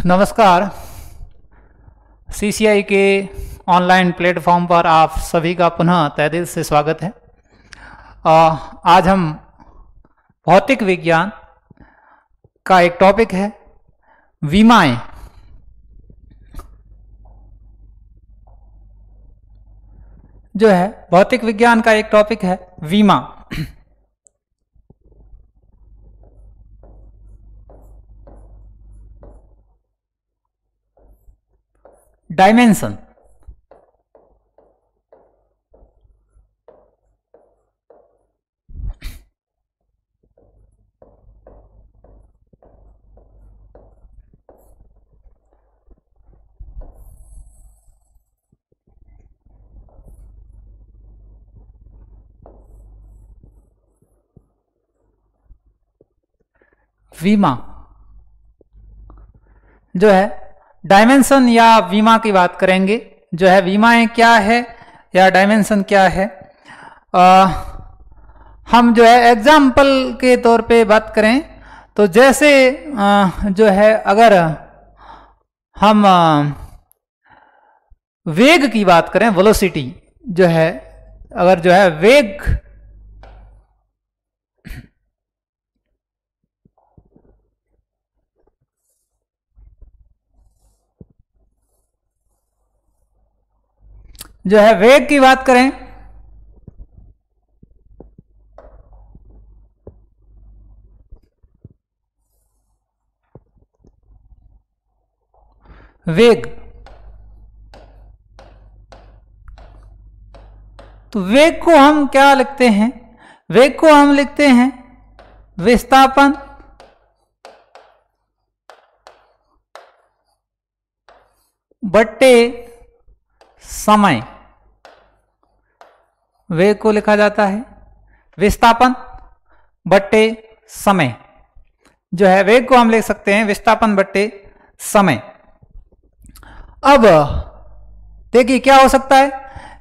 नमस्कार। सीसीआई के online platform पर आप सभी का पुनः तहे दिल से स्वागत है। आज हम भौतिक विज्ञान का एक टॉपिक है विमाएं। जो है भौतिक विज्ञान का एक टॉपिक है विमा। डायमेंशन। विमा जो है डायमेंशन या विमा की बात करेंगे। जो है विमाएं क्या है या डायमेंशन क्या है। हम जो है एग्जाम्पल के तौर पे बात करें तो जैसे जो है अगर हम वेग की बात करें, वेलोसिटी जो है, अगर जो है वेग जो है वेग की बात करें वेग, तो वेग को हम क्या लिखते हैं? वेग को हम लिखते हैं विस्थापन बट्टे समय। वेग को लिखा जाता है विस्थापन बट्टे समय। जो है वेग को हम लिख सकते हैं विस्थापन बट्टे समय। अब देखिए क्या हो सकता है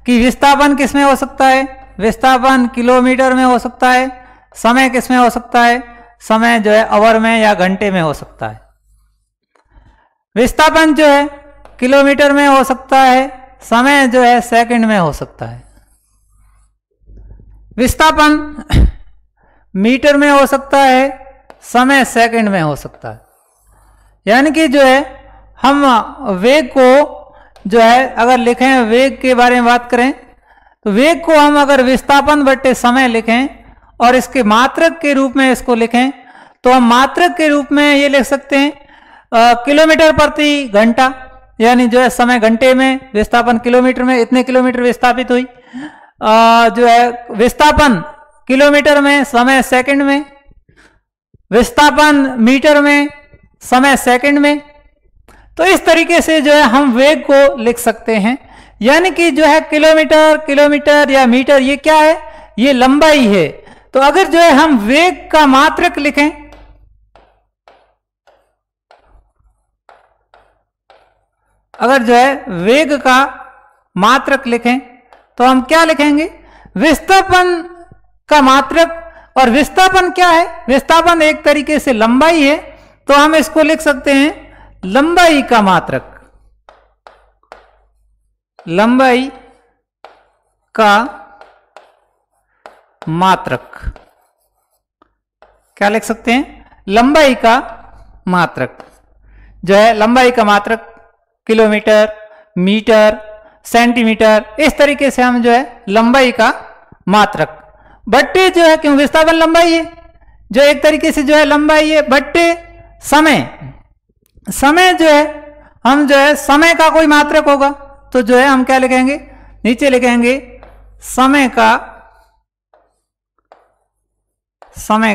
कि विस्थापन किस में हो सकता है? विस्थापन किलोमीटर में हो सकता है। समय किस में हो सकता है? समय जो है आवर में या घंटे में हो सकता है। विस्थापन जो है किलोमीटर में हो सकता है, समय जो है सेकंड में हो सकता है। विस्थापन मीटर में हो सकता है, समय सेकंड में हो सकता है। यानी कि जो है हम वेग को जो है अगर लिखें, वेग के बारे में बात करें तो वेग को हम अगर विस्थापन बट्टे समय लिखें और इसके मात्रक के रूप में इसको लिखें तो हम मात्रक के रूप में ये लिख सकते हैं किलोमीटर प्रति घंटा। यानी जो है समय घंटे में, विस्थापन किलोमीटर में, इतने किलोमीटर विस्थापित हुई। जो है विस्थापन किलोमीटर में, समय सेकंड में, विस्थापन मीटर में, समय सेकंड में। तो इस तरीके से जो है हम वेग को लिख सकते हैं। यानी कि जो है किलोमीटर, किलोमीटर या मीटर ये क्या है? ये लंबाई है। तो अगर जो है हम वेग का मात्रक लिखें, अगर जो है वेग का मात्रक लिखें तो हम क्या लिखेंगे? विस्थापन का मात्रक। और विस्थापन क्या है? विस्थापन एक तरीके से लंबाई है, तो हम इसको लिख सकते हैं लंबाई का मात्रक। लंबाई का मात्रक क्या लिख सकते हैं? लंबाई का मात्रक। जो है लंबाई का मात्रक किलोमीटर, मीटर, सेंटीमीटर, इस तरीके से हम जो है लंबाई का मात्रक बट्टे जो है, क्यों विस्थापन लंबाई है, जो एक तरीके से जो है लंबाई है, बट्टे समय। समय जो है हम जो है समय का कोई मात्रक होगा तो जो है हम क्या लिखेंगे? नीचे लिखेंगे समय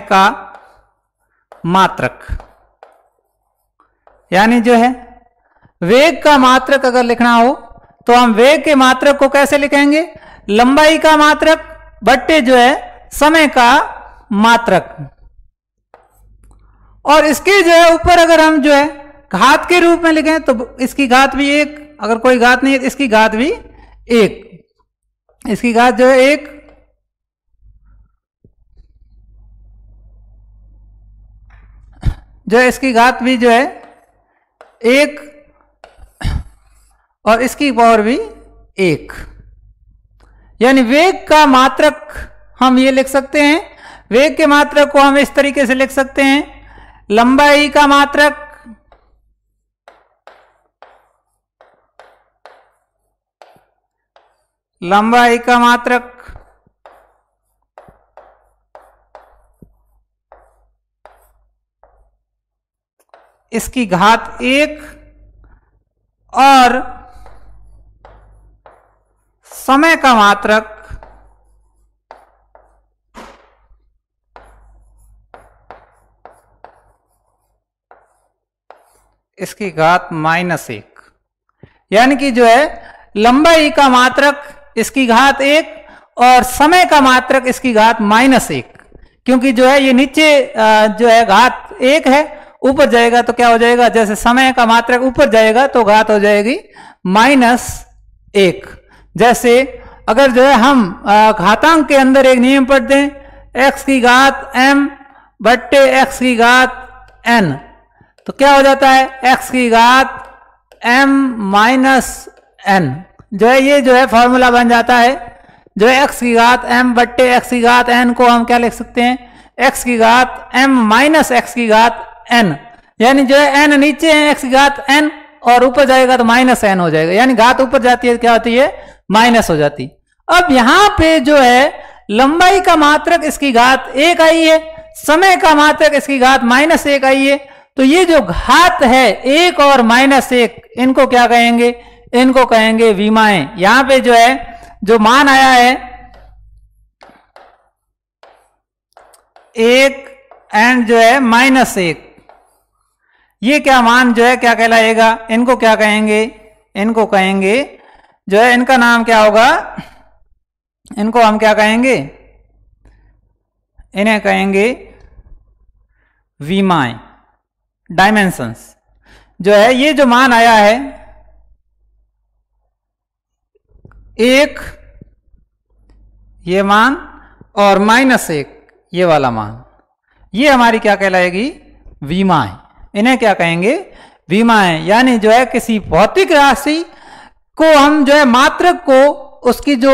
का मात्रक। यानी जो है वेग का मात्रक अगर लिखना हो तो हम वेग के मात्रक को कैसे लिखेंगे? लंबाई का मात्रक बट्टे जो है समय का मात्रक। और इसके जो है ऊपर अगर हम जो है घात के रूप में लिखें तो इसकी घात भी एक, अगर कोई घात नहीं है तो इसकी घात भी एक। इसकी घात जो है एक, जो है इसकी घात भी जो है 1 और इसकी पावर भी 1। यानी वेग का मात्रक हम ये लिख सकते हैं, वेग के मात्रक को हम इस तरीके से लिख सकते हैं, लंबाई का मात्रक इसकी घात 1 और समय का मात्रक इसकी घात -1। यानी कि जो है लंबाई का मात्रक इसकी घात 1 और समय का मात्रक इसकी घात -1, क्योंकि जो है ये नीचे जो है घात 1 है, ऊपर जाएगा तो क्या हो जाएगा, जैसे समय का मात्रक ऊपर जाएगा तो घात हो जाएगी -1। जैसे अगर जो है हम घातांक के अंदर एक नियम पढ़ते हैं, x की घात m बट्टे x की घात n, तो क्या हो जाता है, x की घात m माइनस n, जो है ये जो है फॉर्मूला बन जाता है, जो है x की घात m बट्टे x की घात n को हम क्या लिख सकते हैं, x की घात m माइनस x की घात n। यानी जो है n नीचे है, x की घात n, और ऊपर जाएगा तो -n हो जाएगा, यानी घात ऊपर जाती है क्या होती है, माइनस हो जाती। अब यहां पे जो है लंबाई का मात्रक इसकी घात 1 आई है, समय का मात्रक इसकी घात -1 आई है, तो ये जो घात है 1 और -1 इनको क्या कहेंगे, इनको कहेंगे विमाएं। यहां पे जो है जो मान आया है 1 एंड जो है -1, ये क्या मान जो है क्या कहलाएगा, इनको क्या कहेंगे, इनको कहेंगे जो है, इनका नाम क्या होगा, इनको हम क्या कहेंगे, इन्हें कहेंगे विमाएं, डायमेंशंस। जो है ये जो मान आया है 1 ये मान और -1 ये वाला मान, ये हमारी क्या कहलाएगी, विमाएं। इन्हें क्या कहेंगे, विमाएं। यानी जो है किसी भौतिक राशि को हम जो है मात्रक को, उसकी जो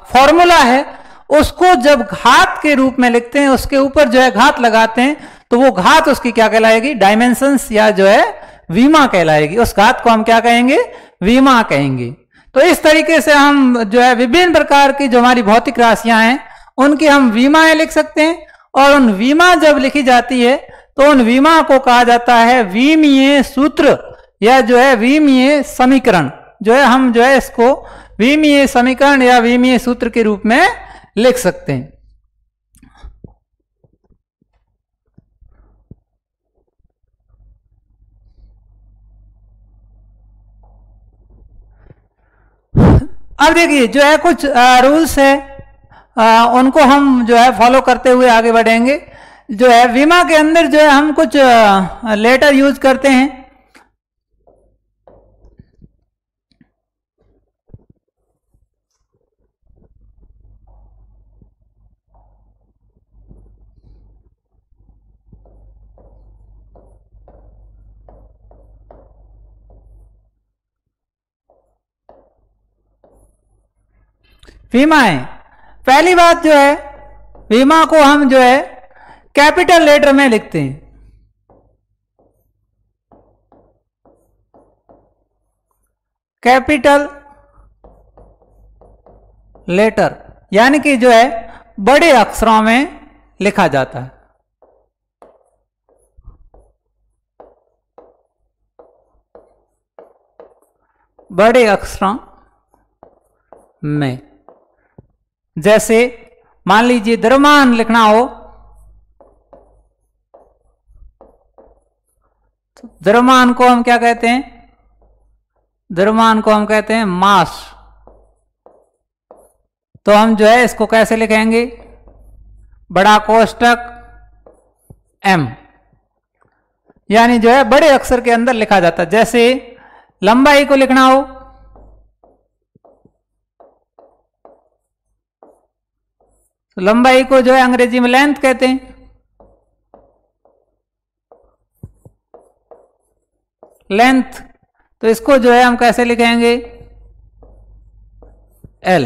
फॉर्मूला है उसको जब घात के रूप में लिखते हैं, उसके ऊपर जो है घात लगाते हैं, तो वो घात उसकी क्या कहलाएगी, डायमेंशंस या जो है विमा कहलाएगी। उस घात को हम क्या कहेंगे, विमा कहेंगे। तो इस तरीके से हम जो है विभिन्न प्रकार की जो हमारी भौतिक राशियां हैं उनकी हम विमाएं लिख सकते हैं, और उन विमा जब लिखी जाती है तो उन विमा को कहा जाता है विमीय सूत्र या जो है विमीय समीकरण। जो है हम जो है इसको विमीय समीकरण या विमीय सूत्र के रूप में लिख सकते हैं। अब देखिए जो है कुछ रूल्स है, उनको हम जो है फॉलो करते हुए आगे बढ़ेंगे। जो है विमा के अंदर जो है हम कुछ लेटर यूज करते हैं। विमाएं, पहली बात जो है विमा को हम जो है कैपिटल लेटर में लिखते हैं। कैपिटल लेटर यानी कि जो है बड़े अक्षरों में लिखा जाता है। बड़े अक्षरों में, जैसे मान लीजिए द्रव्यमान लिखना हो तो द्रव्यमान को हम क्या कहते हैं, द्रव्यमान को हम कहते हैं मास। तो हम जो है इसको कैसे लिखेंगे, बड़ा कोष्टक m, यानी जो है बड़े अक्षर के अंदर लिखा जाता है। जैसे लंबाई को लिखना हो तो लंबाई को जो है अंग्रेजी में लेंथ कहते हैं। लेंथ, तो इसको जो है हम कैसे लिखेंगे, L।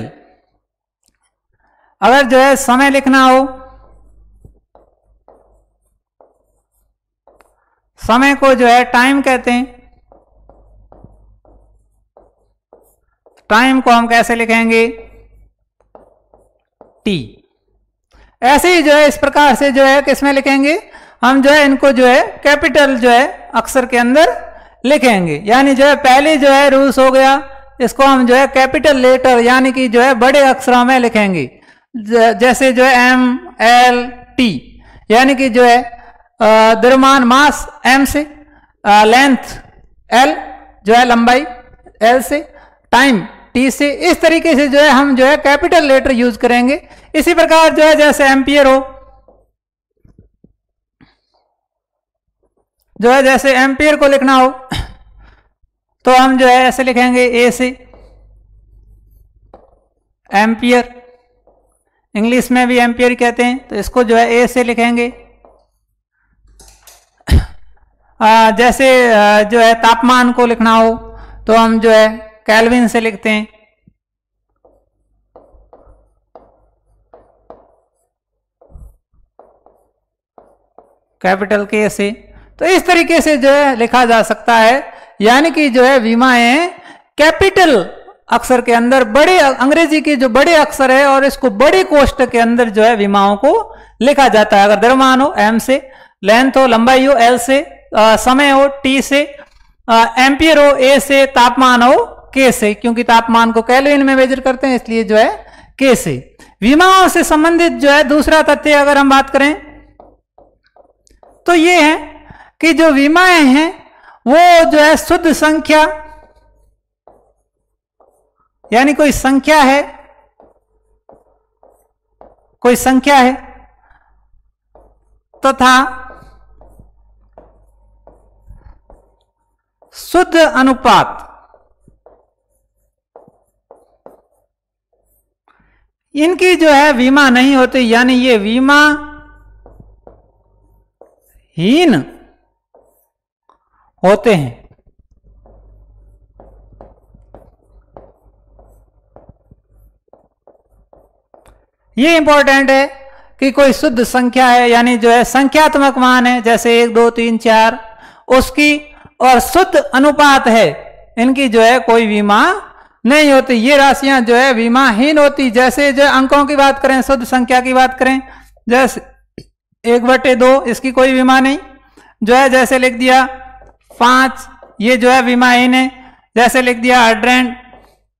अगर जो है समय लिखना हो, समय को जो है टाइम कहते हैं, टाइम को हम कैसे लिखेंगे, T। ऐसे ही जो है इस प्रकार से जो है किसमें लिखेंगे, हम जो है इनको जो है कैपिटल जो है अक्षर के अंदर लिखेंगे। यानी जो है पहले जो है रूल्स हो गया, इसको हम जो है कैपिटल लेटर यानी कि जो है बड़े अक्षरों में लिखेंगे, जैसे जो है M L T, यानी कि जो है द्रव्यमान मास M से, लेंथ L जो है लंबाई L से, टाइम T से। इस तरीके से जो है हम जो है कैपिटल लेटर यूज करेंगे। इसी प्रकार जो है जैसे एम्पियर हो, जो है जैसे एम्पियर को लिखना हो तो हम जो है ऐसे लिखेंगे A से, एम्पियर, इंग्लिश में भी एम्पियर कहते हैं, तो इसको जो है A से लिखेंगे। जैसे जो है तापमान को लिखना हो तो हम जो है केल्विन से लिखते हैं। कैपिटल K से। तो इस तरीके से जो है लिखा जा सकता है, यानी कि जो है विमाएं कैपिटल अक्षर के अंदर, बड़े अंग्रेजी के जो बड़े अक्षर है और इसको बड़े कोष्ठक के अंदर जो है विमाओं को लिखा जाता है। अगर द्रव्यमान हो M से, लेंथ हो लंबाई हो L से, समय हो T से, एम्पियर हो A से, तापमान हो K से, क्योंकि तापमान को केल्विन में मेजर करते हैं इसलिए जो है K से। विमाओं से संबंधित जो है दूसरा तथ्य अगर हम बात करें तो ये है कि जो विमाएं हैं वो जो है शुद्ध संख्या, यानी कोई संख्या है, कोई संख्या है तथा शुद्ध अनुपात, इनकी जो है विमा नहीं होती, यानी ये विमा हीन होते हैं। ये इंपॉर्टेंट है कि कोई शुद्ध संख्या है, यानी जो है संख्यात्मक मान है, जैसे 1 2 3 4 उसकी, और शुद्ध अनुपात है, इनकी जो है कोई विमा नहीं होती। ये राशियां जो है विमाहीन होती। जैसे जो अंकों की बात करें, शुद्ध संख्या की बात करें, जैसे 1/2 इसकी कोई विमा नहीं, जो है जैसे लिख दिया 5, ये जो है विमाहीन है। जैसे लिख दिया 100,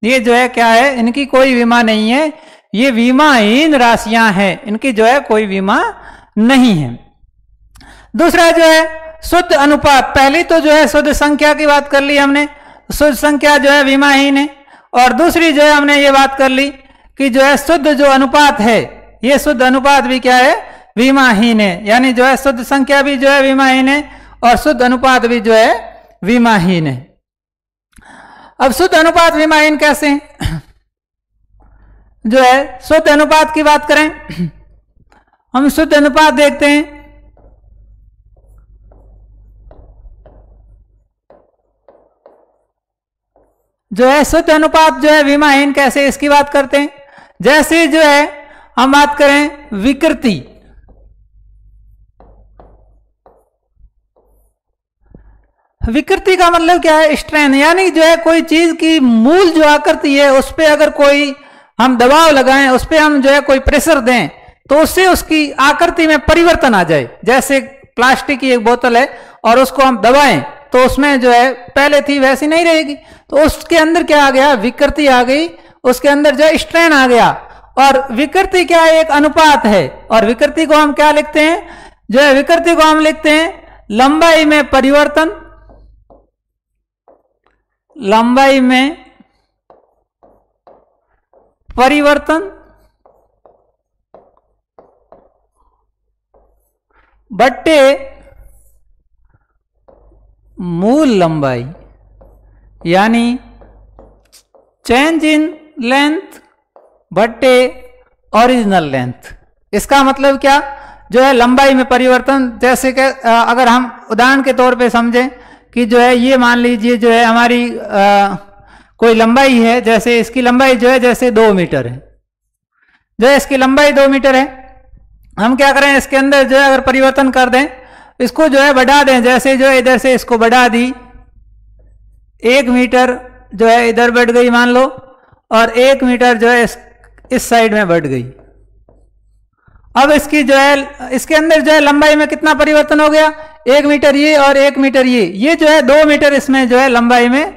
ये जो है क्या है, इनकी कोई विमा नहीं है, ये विमाहीन राशियां हैं, इनकी जो है कोई विमा नहीं है। दूसरा जो है शुद्ध अनुपात, पहली तो जो है शुद्ध संख्या की बात कर ली हमने, शुद्ध संख्या जो है विमाहीन है, और दूसरी जो है हमने ये बात कर ली कि जो है शुद्ध जो अनुपात है, ये शुद्ध अनुपात भी क्या है, विमाहीन है। यानी जो है शुद्ध संख्या भी जो है विमाहीन है और शुद्ध अनुपात भी जो है विमाहीन है। अब शुद्ध अनुपात विमाहीन कैसे हैं? जो है शुद्ध अनुपात की बात करें, हम शुद्ध अनुपात देखते हैं। जो है शुद्ध अनुपात जो है विमाहीन कैसे, इसकी बात करते हैं। जैसे जो है हम बात करें विकृति, विकृति का मतलब क्या है, स्ट्रेन, यानी जो है कोई चीज की मूल जो आकृति है उस पर अगर कोई हम दबाव लगाएं, उस पर हम जो है कोई प्रेशर दें तो उससे उसकी आकृति में परिवर्तन आ जाए। जैसे प्लास्टिक की एक बोतल है और उसको हम दबाएं तो उसमें जो है पहले थी वैसी नहीं रहेगी, तो उसके अंदर क्या आ गया, विकृति आ गई, उसके अंदर जो है स्ट्रेन आ गया। और विकृति क्या है, एक अनुपात है, और विकृति को हम क्या लिखते हैं, जो है विकृति को हम लिखते हैं लंबाई में परिवर्तन, लंबाई में परिवर्तन बट्टे मूल लंबाई, यानी चेंज इन लेंथ बट्टे ओरिजिनल लेंथ। इसका मतलब क्या, जो है लंबाई में परिवर्तन, जैसे कि अगर हम उदाहरण के तौर पे समझें कि जो है ये मान लीजिए जो है हमारी कोई लंबाई है, जैसे इसकी लंबाई जो है जैसे 2 मीटर है, जो है इसकी लंबाई 2 मीटर है। हम क्या करें, इसके अंदर जो है अगर परिवर्तन कर दें, इसको जो है बढ़ा दें, जैसे जो है इधर से इसको बढ़ा दी, 1 मीटर जो है इधर बढ़ गई मान लो, और 1 मीटर जो है इस साइड में बढ़ गई। अब इसकी जो है इसके अंदर जो है लंबाई में कितना परिवर्तन हो गया, 1 मीटर ये और 1 मीटर ये जो है 2 मीटर इसमें जो है लंबाई में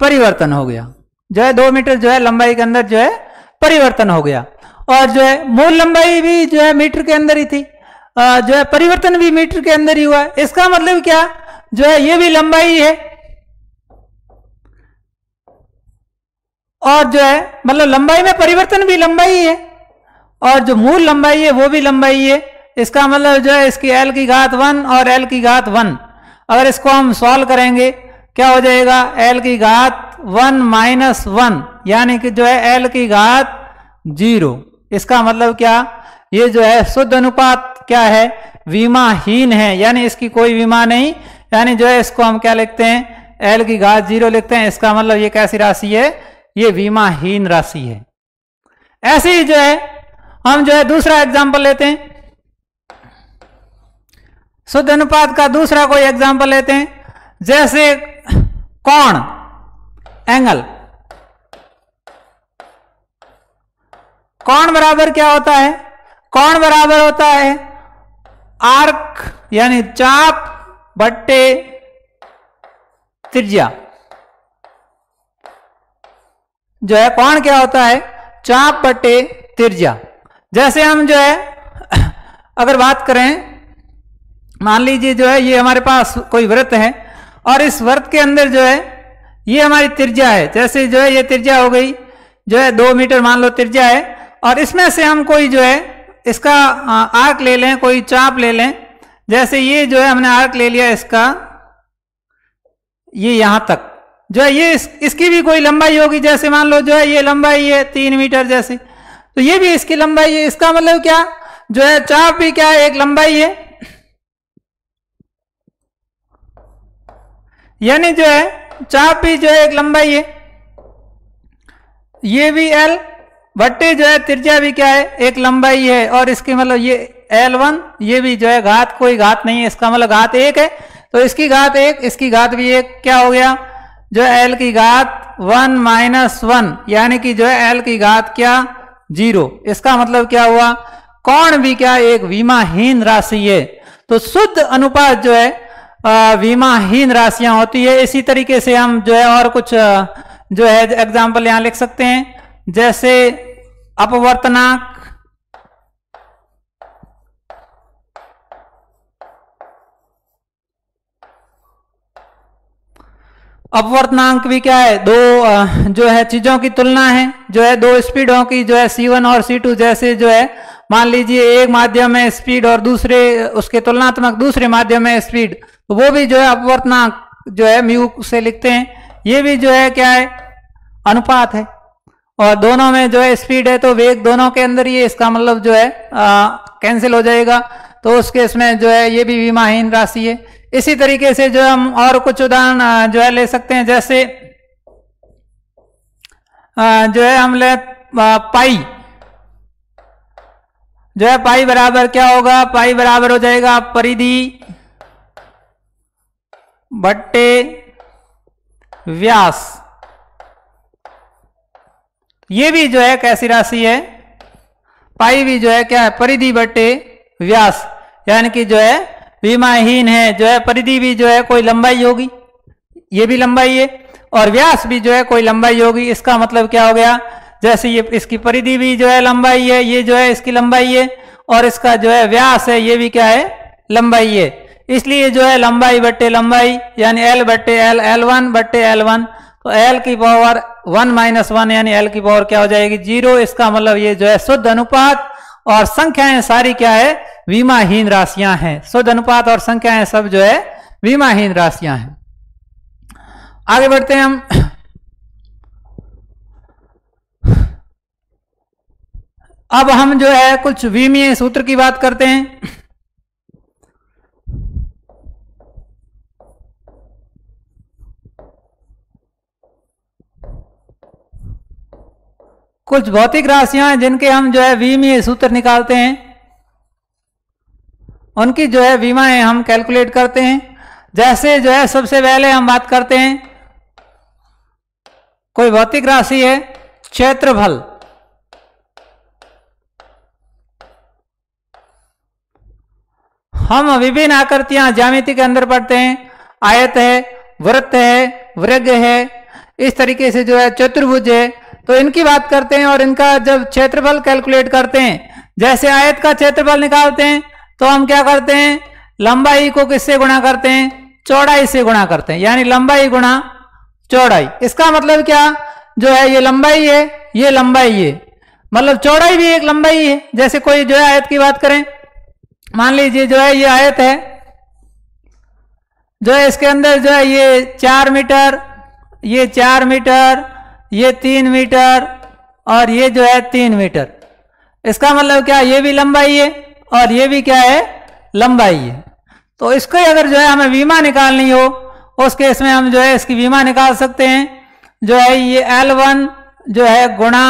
परिवर्तन हो गया, जो है 2 मीटर जो है लंबाई के अंदर जो है परिवर्तन हो गया। और जो है मूल लंबाई भी जो है मीटर के अंदर ही थी, जो है परिवर्तन भी मीटर के अंदर ही हुआ है। इसका मतलब क्या, जो है ये भी लंबाई है, और जो है मतलब लंबाई में परिवर्तन भी लंबाई है, और जो मूल लंबाई है वो भी लंबाई है। इसका मतलब जो है इसकी l की घात 1 और l की घात 1, अगर इसको हम सॉल्व करेंगे क्या हो जाएगा, l की घात 1 माइनस 1, यानी कि जो है l की घात 0। इसका मतलब क्या, ये जो है शुद्ध अनुपात क्या है, विमाहीन है, यानी इसकी कोई विमा नहीं, यानी जो है इसको हम क्या लिखते हैं, l की घात 0 लिखते हैं। इसका मतलब ये कैसी राशि है, ये विमाहीन राशि है। ऐसे ही जो है हम जो है दूसरा एग्जांपल लेते हैं, शुद्ध अनुपात का दूसरा कोई एग्जांपल लेते हैं, जैसे कोण, एंगल। कोण बराबर क्या होता है, कोण बराबर होता है आर्क यानी चाप बट्टे त्रिज्या। जो है कोण क्या होता है, चाप बट्टे त्रिज्या। जैसे हम जो है अगर बात करें, मान लीजिए जो है ये हमारे पास कोई वृत्त है, और इस वृत्त के अंदर जो है ये हमारी त्रिज्या है, जैसे जो है ये त्रिज्या हो गई जो है 2 मीटर मान लो त्रिज्या है, और इसमें से हम कोई जो है इसका आर्क ले लें, कोई चाप ले लें, जैसे ये जो है हमने आर्क ले लिया इसका, ये यहां तक जो है ये इसकी भी कोई लंबाई होगी, जैसे मान लो जो है ये लंबाई है 3 मीटर जैसे, तो ये भी इसकी लंबाई है। इसका मतलब क्या, जो है चाप भी क्या है, एक लंबाई है, यानी जो है चाप भी जो है एक लंबाई है, ये भी l बट्टे जो है त्रिज्या भी क्या है, एक लंबाई है, और इसकी मतलब ये L1, ये भी जो है घात कोई घात नहीं है, इसका मतलब घात 1 है, तो इसकी घात 1, इसकी घात भी 1, क्या हो गया, जो है l की घात 1 माइनस 1, यानी कि जो है l की घात क्या 0। इसका मतलब क्या हुआ, कोण भी क्या एक विमाहीन राशि है। तो शुद्ध अनुपात जो है विमाहीन राशियां होती है। इसी तरीके से हम जो है और कुछ जो है एग्जाम्पल यहां लिख सकते हैं, जैसे अपवर्तनांक, अपवर्तनांक भी क्या है, दो जो है चीजों की तुलना है, जो है दो स्पीडों की, जो है C1 और C2, जैसे जो है मान लीजिए एक माध्यम में स्पीड और दूसरे उसके तुलनात्मक दूसरे माध्यम में स्पीड, तो वो भी जो है अपवर्तनांक जो है म्यू से लिखते हैं। ये भी जो है क्या है, अनुपात है, और दोनों में जो है स्पीड है तो वेग दोनों के अंदर ही है, इसका मतलब जो है कैंसिल हो जाएगा, तो उस केस में जो है ये भी विमाहीन राशि है। इसी तरीके से जो हम और कुछ उदाहरण जो है ले सकते हैं, जैसे जो है हम ले पाई, जो है पाई बराबर क्या होगा, पाई बराबर हो जाएगा परिधि बट्टे व्यास। ये भी जो है कैसी राशि है, पाई भी जो है क्या है, परिधि बट्टे व्यास, यानी कि जो है विमाहीन है। जो है परिधि भी जो है कोई लंबाई होगी, ये भी लंबाई है, और व्यास भी जो है कोई लंबाई होगी। इसका मतलब क्या हो गया, जैसे ये इसकी परिधि भी जो है लंबाई है, ये जो है इसकी लंबाई है, और इसका जो है व्यास है ये भी क्या है, लंबाई है। इसलिए जो है लंबाई बट्टे लंबाई यानी L बट्टे L, L1 बट्टे L1, तो L की पावर 1 माइनस 1 यानी L की पावर क्या हो जाएगी 0। इसका मतलब ये जो है शुद्ध अनुपात और संख्याएं सारी क्या है, विमाहीन राशियां हैं। शुद्ध अनुपात और संख्याएं सब जो है विमाहीन राशियां हैं। आगे बढ़ते हैं हम। अब हम जो है कुछ विमीय सूत्र की बात करते हैं। कुछ भौतिक राशियां हैं जिनके हम जो है विमीय सूत्र निकालते हैं, उनकी जो है विमाएं हम कैलकुलेट करते हैं। जैसे जो है सबसे पहले हम बात करते हैं, कोई भौतिक राशि है क्षेत्रफल। हम विभिन्न आकृतियां ज्यामिति के अंदर पढ़ते हैं, आयत है, वृत्त है, वृत्त है, इस तरीके से जो है चतुर्भुज है, तो इनकी बात करते हैं और इनका जब क्षेत्रफल कैलकुलेट करते हैं, जैसे आयत का क्षेत्रफल निकालते हैं तो हम क्या करते हैं, लंबाई को किससे गुणा करते हैं, चौड़ाई से गुणा करते हैं, यानी लंबाई गुणा चौड़ाई। इसका मतलब क्या, जो है ये लंबाई है, ये लंबाई है, मतलब चौड़ाई भी एक लंबाई है। जैसे कोई जो है आयत की बात करें, मान लीजिए जो है ये आयत है, जो है इसके अंदर जो है ये 4 मीटर, ये 4 मीटर, ये 3 मीटर और ये जो है 3 मीटर। इसका मतलब क्या, ये भी लंबाई है और ये भी क्या है, लंबाई है। तो इसको अगर जो है हमें विमा निकालनी हो, उस केस में हम जो है इसकी विमा निकाल सकते हैं, जो है ये L1 जो है गुणा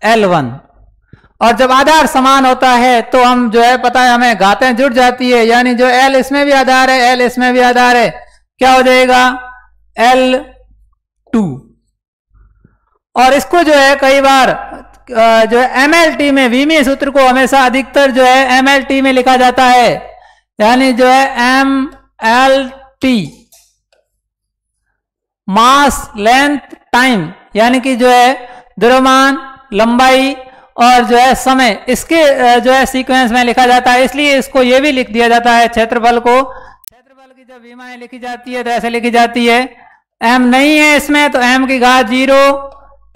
L1। और जब आधार समान होता है तो हम जो है पता है हमें घातें जुड़ जाती है, यानी जो L इसमें भी आधार है, L इसमें भी आधार है, क्या हो जाएगा L2। और इसको जो है कई बार जो है MLT में, विमीय सूत्र को हमेशा अधिकतर जो है MLT में लिखा जाता है, यानी जो है MLT, मास लेंथ टाइम, यानी कि जो है द्रव्यमान, लंबाई और जो है समय, इसके जो है सीक्वेंस में लिखा जाता है, इसलिए इसको ये भी लिख दिया जाता है क्षेत्रफल को। क्षेत्रफल की जब विमाएं लिखी जाती है तो ऐसे लिखी जाती है, m नहीं है इसमें तो m की घात 0,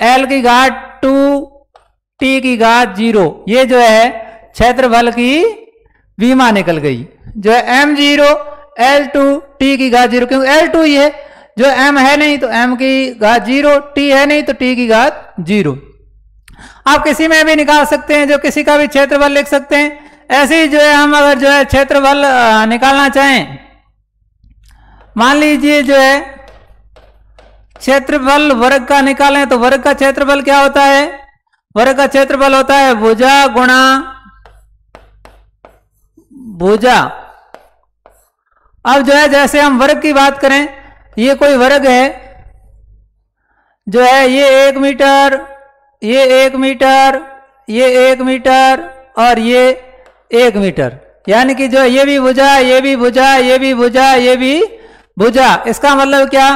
l की घात 2, t की घात 0, ये जो है क्षेत्रफल की विमा निकल गई, जो है m0 l2 t की घात 0, क्योंकि l2 ही है, जो m है नहीं तो m की घात 0, t है नहीं तो t की घात 0। आप किसी में भी निकाल सकते हैं, जो किसी का भी क्षेत्रफल लिख सकते हैं। ऐसे ही जो है हम अगर जो है क्षेत्रफल निकालना चाहें, मान लीजिए जो है क्षेत्रफल वर्ग का निकालें, तो वर्ग का क्षेत्रफल क्या होता है, वर्ग का क्षेत्रफल होता है भुजा गुणा भुजा। अब जो है जैसे हम वर्ग की बात करें, ये कोई वर्ग है, जो है ये 1 मीटर, ये 1 मीटर, ये 1 मीटर और ये 1 मीटर, यानी कि जो ये भी भुजा, ये भी भुजा, ये भी भुजा, ये भी भुजा। इसका मतलब क्या,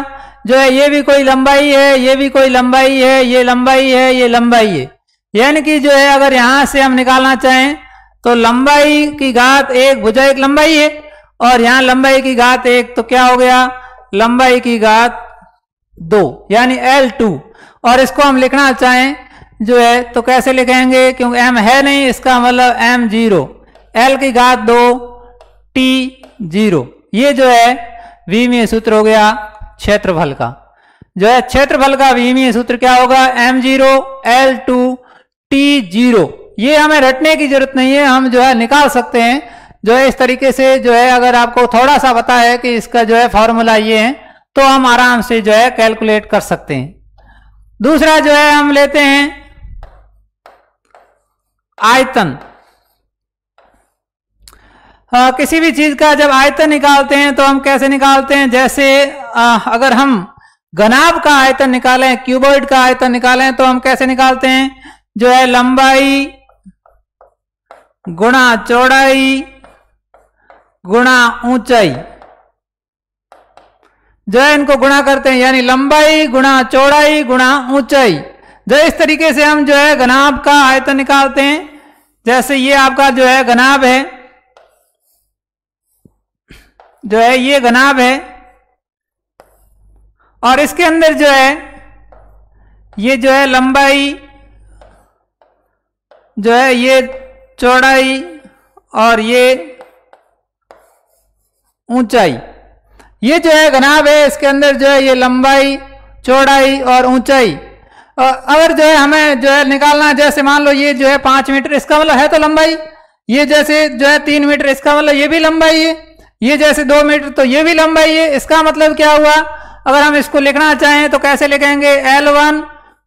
जो है ये भी कोई लंबाई है, ये भी कोई लंबाई है, ये लंबाई है, ये लंबाई है, यानी कि जो है अगर यहां से हम निकालना चाहें तो लंबाई की घात 1, भुजा एक लंबाई है, और यहां लंबाई की घात 1, तो क्या हो गया, लंबाई की घात 2, यानी L2। और इसको हम लिखना चाहें जो है तो कैसे लिखेंगे, क्योंकि m है नहीं, इसका मतलब m0, l की घात 2, t0। ये जो है विमीय सूत्र हो गया क्षेत्रफल का। जो है क्षेत्रफल का विमीय सूत्र क्या होगा, m0 l2 t0। ये हमें रटने की जरूरत नहीं है, हम जो है निकाल सकते हैं। जो है इस तरीके से जो है अगर आपको थोड़ा सा पता है कि इसका जो है फॉर्मूला ये है, तो हम आराम से जो है कैलकुलेट कर सकते हैं। दूसरा जो है हम लेते हैं आयतन। किसी भी चीज का जब आयतन निकालते हैं तो हम कैसे निकालते हैं, जैसे अगर हम घनाभ का आयतन निकालें, क्यूबॉइड का आयतन निकालें, तो हम कैसे निकालते हैं, जो है लंबाई गुणा चौड़ाई गुणा ऊंचाई, जो है इनको गुणा करते हैं, यानी लंबाई गुणा चौड़ाई गुणा ऊंचाई। जो इस तरीके से हम जो है घनाभ का आयतन निकालते हैं। जैसे ये आपका जो है घनाभ है, जो है ये घनाभ है, और इसके अंदर जो है ये जो है लंबाई, जो है ये चौड़ाई और ये ऊंचाई। ये जो है घनाभ है, इसके अंदर जो है ये लंबाई, चौड़ाई और ऊंचाई। अगर जो है हमें जो है निकालना है, जैसे मान लो ये जो है 5 मीटर, इसका मतलब है तो लंबाई। ये जैसे जो है 3 मीटर, इसका मतलब ये भी लंबाई है। ये जैसे 2 मीटर, तो ये भी लंबाई है। इसका मतलब क्या हुआ, अगर हम इसको लिखना चाहें तो कैसे लिखेंगे, L1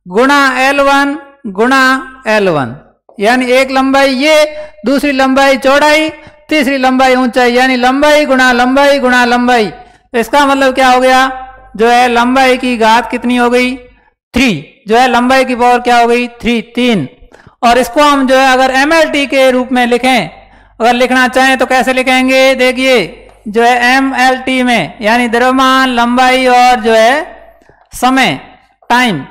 गुणा L1 गुणा L1, यानी एक लंबाई ये, दूसरी लंबाई चौड़ाई, तीसरी लंबाई ऊंचाई, यानी लंबाई गुणा लंबाई गुणा लंबाई। तो इसका मतलब क्या हो गया, जो है लंबाई की घात कितनी हो गई 3, जो है लंबाई की पावर क्या हो गई 3। और इसको हम जो है अगर MLT के रूप में लिखें, अगर लिखना चाहें तो कैसे लिखेंगे, देखिए जो है MLT में, यानी द्रव्यमान, लंबाई और जो है समय, टाइम,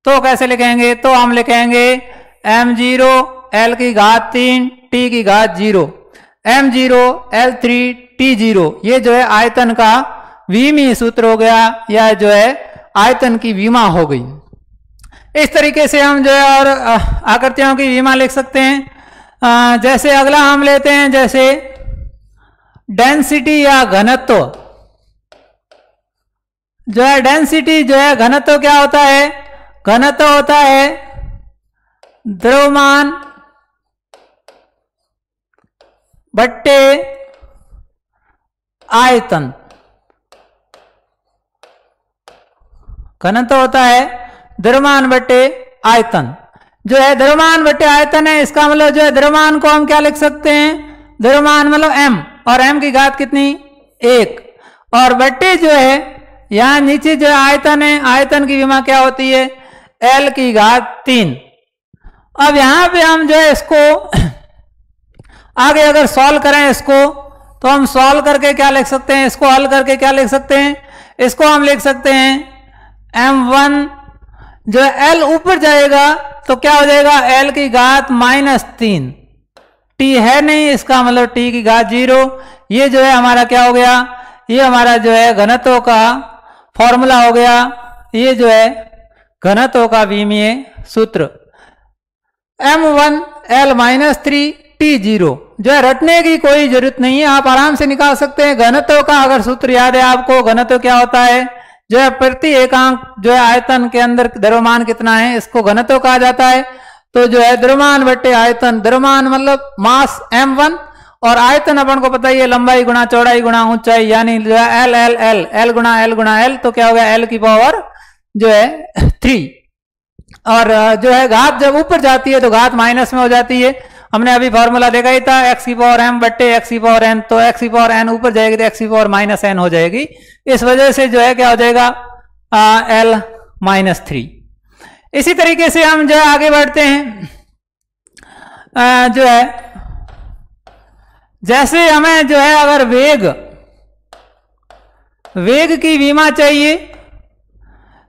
तो कैसे लिखेंगे, तो हम लिखेंगे m0 L की घात 3 T की घात 0, m0 L3 T0। ये जो है आयतन का विमीय सूत्र हो गया, या जो है आयतन की विमा हो गई। इस तरीके से हम जो है और आकृतियों की विमा लिख सकते हैं। जैसे अगला हम लेते हैं, जैसे डेंसिटी या घनत्व। जो है डेंसिटी जो है घनत्व क्या होता है, घनत्व होता है द्रव्यमान बट्टे आयतन। घनत्व होता है द्रव्यमान बट्टे आयतन। जो है द्रव्यमान बट्टे आयतन है, इसका मतलब जो है द्रव्यमान को हम क्या लिख सकते हैं, द्रव्यमान मतलब m, और m की घात कितनी 1, और बट्टे जो है यहां नीचे जो आयतन है, आयतन की विमा क्या होती है L की घात 3। अब यहां पे हम जो है इसको आगे अगर सॉल्व करें इसको, तो हम सॉल्व करके क्या लिख सकते हैं, इसको हल करके क्या लिख सकते हैं, इसको हम लिख सकते हैं m1, जो है L ऊपर जाएगा तो क्या हो जाएगा L की घात -3, T है नहीं, इसका मतलब T की घात 0। ये जो है हमारा क्या हो गया, ये हमारा जो है घनत्व का फॉर्मूला हो गया, ये जो है घनत्व का विमीय सूत्र m1 L -3 T0। जो है रटने की कोई जरूरत नहीं है, आप आराम से निकाल सकते हैं। घनत्व का अगर सूत्र याद है आपको, घनत्व क्या होता है, जो है प्रति एकांक जो है आयतन के अंदर द्रव्यमान कितना है, इसको घनत्व कहा जाता है। तो जो है द्रव्यमान बट्टे आयतन, द्रव्यमान मतलब मास m1, और आयतन अपन को पता ही है लंबाई गुणा चौड़ाई गुणा ऊंचाई, यानी जो है L L L L गुणा L गुणा L, तो क्या हो गया L की पावर जो है 3। और जो है घात जब ऊपर जाती है तो घात माइनस में हो जाती है। हमने अभी फॉर्मूला देखा ही था, x की पावर m बट्टे x की पावर n, तो x की पावर n ऊपर जाएगी तो x की पावर -n हो जाएगी। इस वजह से जो है क्या हो जाएगा L -3। इसी तरीके से हम जो है आगे बढ़ते हैं। जो है जैसे हमें जो है अगर वेग की विमा चाहिए,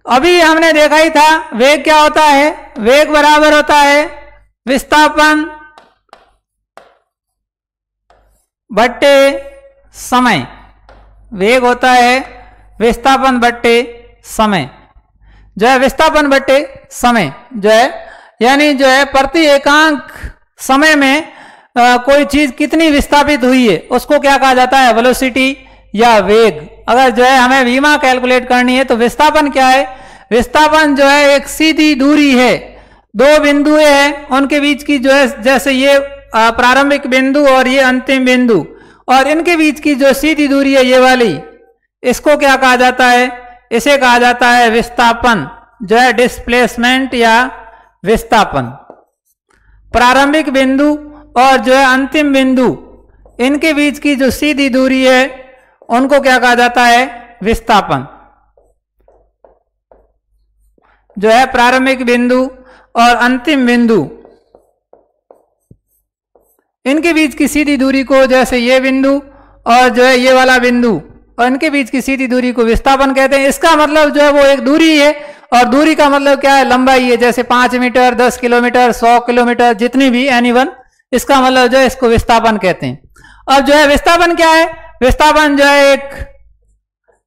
अभी हमने देखा ही था वेग क्या होता है, वेग बराबर होता है विस्थापन बट्टे समय। वेग होता है विस्थापन बट्टे समय, जो है विस्थापन बट्टे समय जो है, यानी जो है प्रति एकांक समय में कोई चीज कितनी विस्थापित हुई है उसको क्या कहा जाता है, वेलोसिटी या वेग। अगर जो है हमें विमा कैलकुलेट करनी है तो विस्थापन क्या है, विस्थापन जो है एक सीधी दूरी है, दो बिंदुएं हैं उनके बीच की जो है, जैसे ये प्रारंभिक बिंदु और ये अंतिम बिंदु, और इनके बीच की जो सीधी दूरी है ये वाली, इसको क्या कहा जाता है, इसे कहा जाता है विस्थापन, जो है डिस्प्लेसमेंट या विस्थापन। प्रारंभिक बिंदु और जो है अंतिम बिंदु, इनके बीच की जो सीधी दूरी है उनको क्या कहा जाता है, विस्थापन। जो है प्रारंभिक बिंदु और अंतिम बिंदु, इनके बीच की सीधी दूरी को, जैसे ये बिंदु और जो है ये वाला बिंदु, और इनके बीच की सीधी दूरी को विस्थापन कहते हैं। इसका मतलब जो है वो एक दूरी है, और दूरी का मतलब क्या है, लंबाई है। जैसे 5 मीटर, 10 किलोमीटर, 100 किलोमीटर, जितनी भी एनीवन, इसका मतलब जो है इसको विस्थापन कहते हैं। और जो है विस्थापन क्या है, विस्थापन जो है एक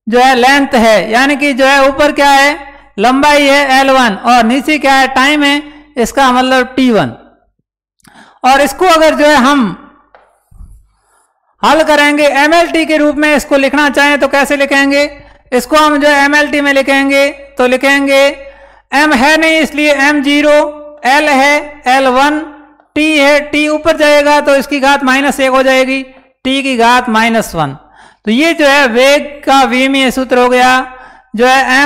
जो है लेंथ है, यानी कि जो है ऊपर क्या है, लंबाई है L1 और नीचे क्या है, टाइम है, इसका मतलब T1। और इसको अगर जो है हम हल करेंगे MLT के रूप में, इसको लिखना चाहें तो कैसे लिखेंगे, इसको हम जो है MLT में लिखेंगे तो लिखेंगे M है नहीं इसलिए M0, L है L1, T है, T ऊपर जाएगा तो इसकी घात -1 हो जाएगी, T की घात -1। तो ये जो है वेग का विमीय सूत्र हो गया, जो है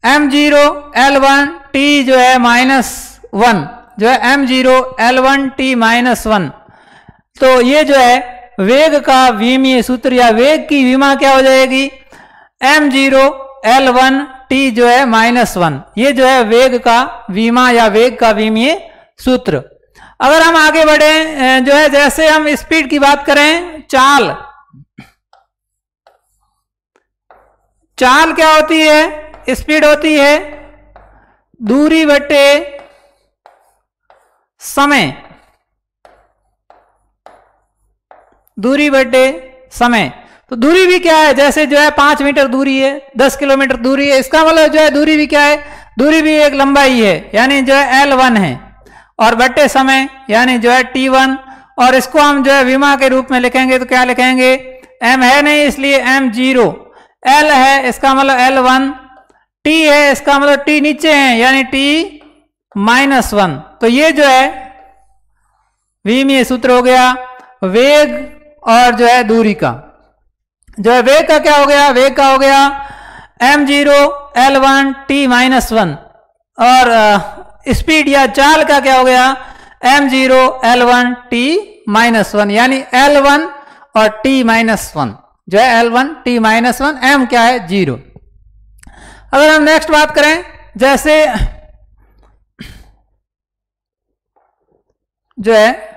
m0 L1 t जो है -1 जो है m0 L1 t -1। तो ये जो है वेग का विमीय सूत्र या वेग की विमा क्या हो जाएगी, m0 L1 t जो है -1। ये जो है वेग का विमा या वेग का विमीय सूत्र। अगर हम आगे बढ़े जो है, जैसे हम स्पीड की बात करें, चाल क्या होती है, स्पीड होती है दूरी बटे समय, दूरी बटे समय। तो दूरी भी क्या है, जैसे जो है 5 मीटर दूरी है, 10 किलोमीटर दूरी है, इसका मतलब जो है दूरी भी क्या है, दूरी भी एक लंबाई है, यानी जो है L1 है, और बटे समय यानी जो है T1। और इसको हम जो है विमा के रूप में लिखेंगे तो क्या लिखेंगे, m है नहीं इसलिए m0, L है इसका मतलब L1, T है इसका मतलब T नीचे है यानी T -1। तो ये जो है विमीय सूत्र हो गया वेग और जो है दूरी का। जो है वेग का क्या हो गया, वेग का हो गया m0 L1 t -1, और स्पीड या चाल का क्या हो गया m0 L1 t -1, यानी L1 और t -1 जो है L1 t -1, m क्या है 0। अगर हम नेक्स्ट बात करें, जैसे जो है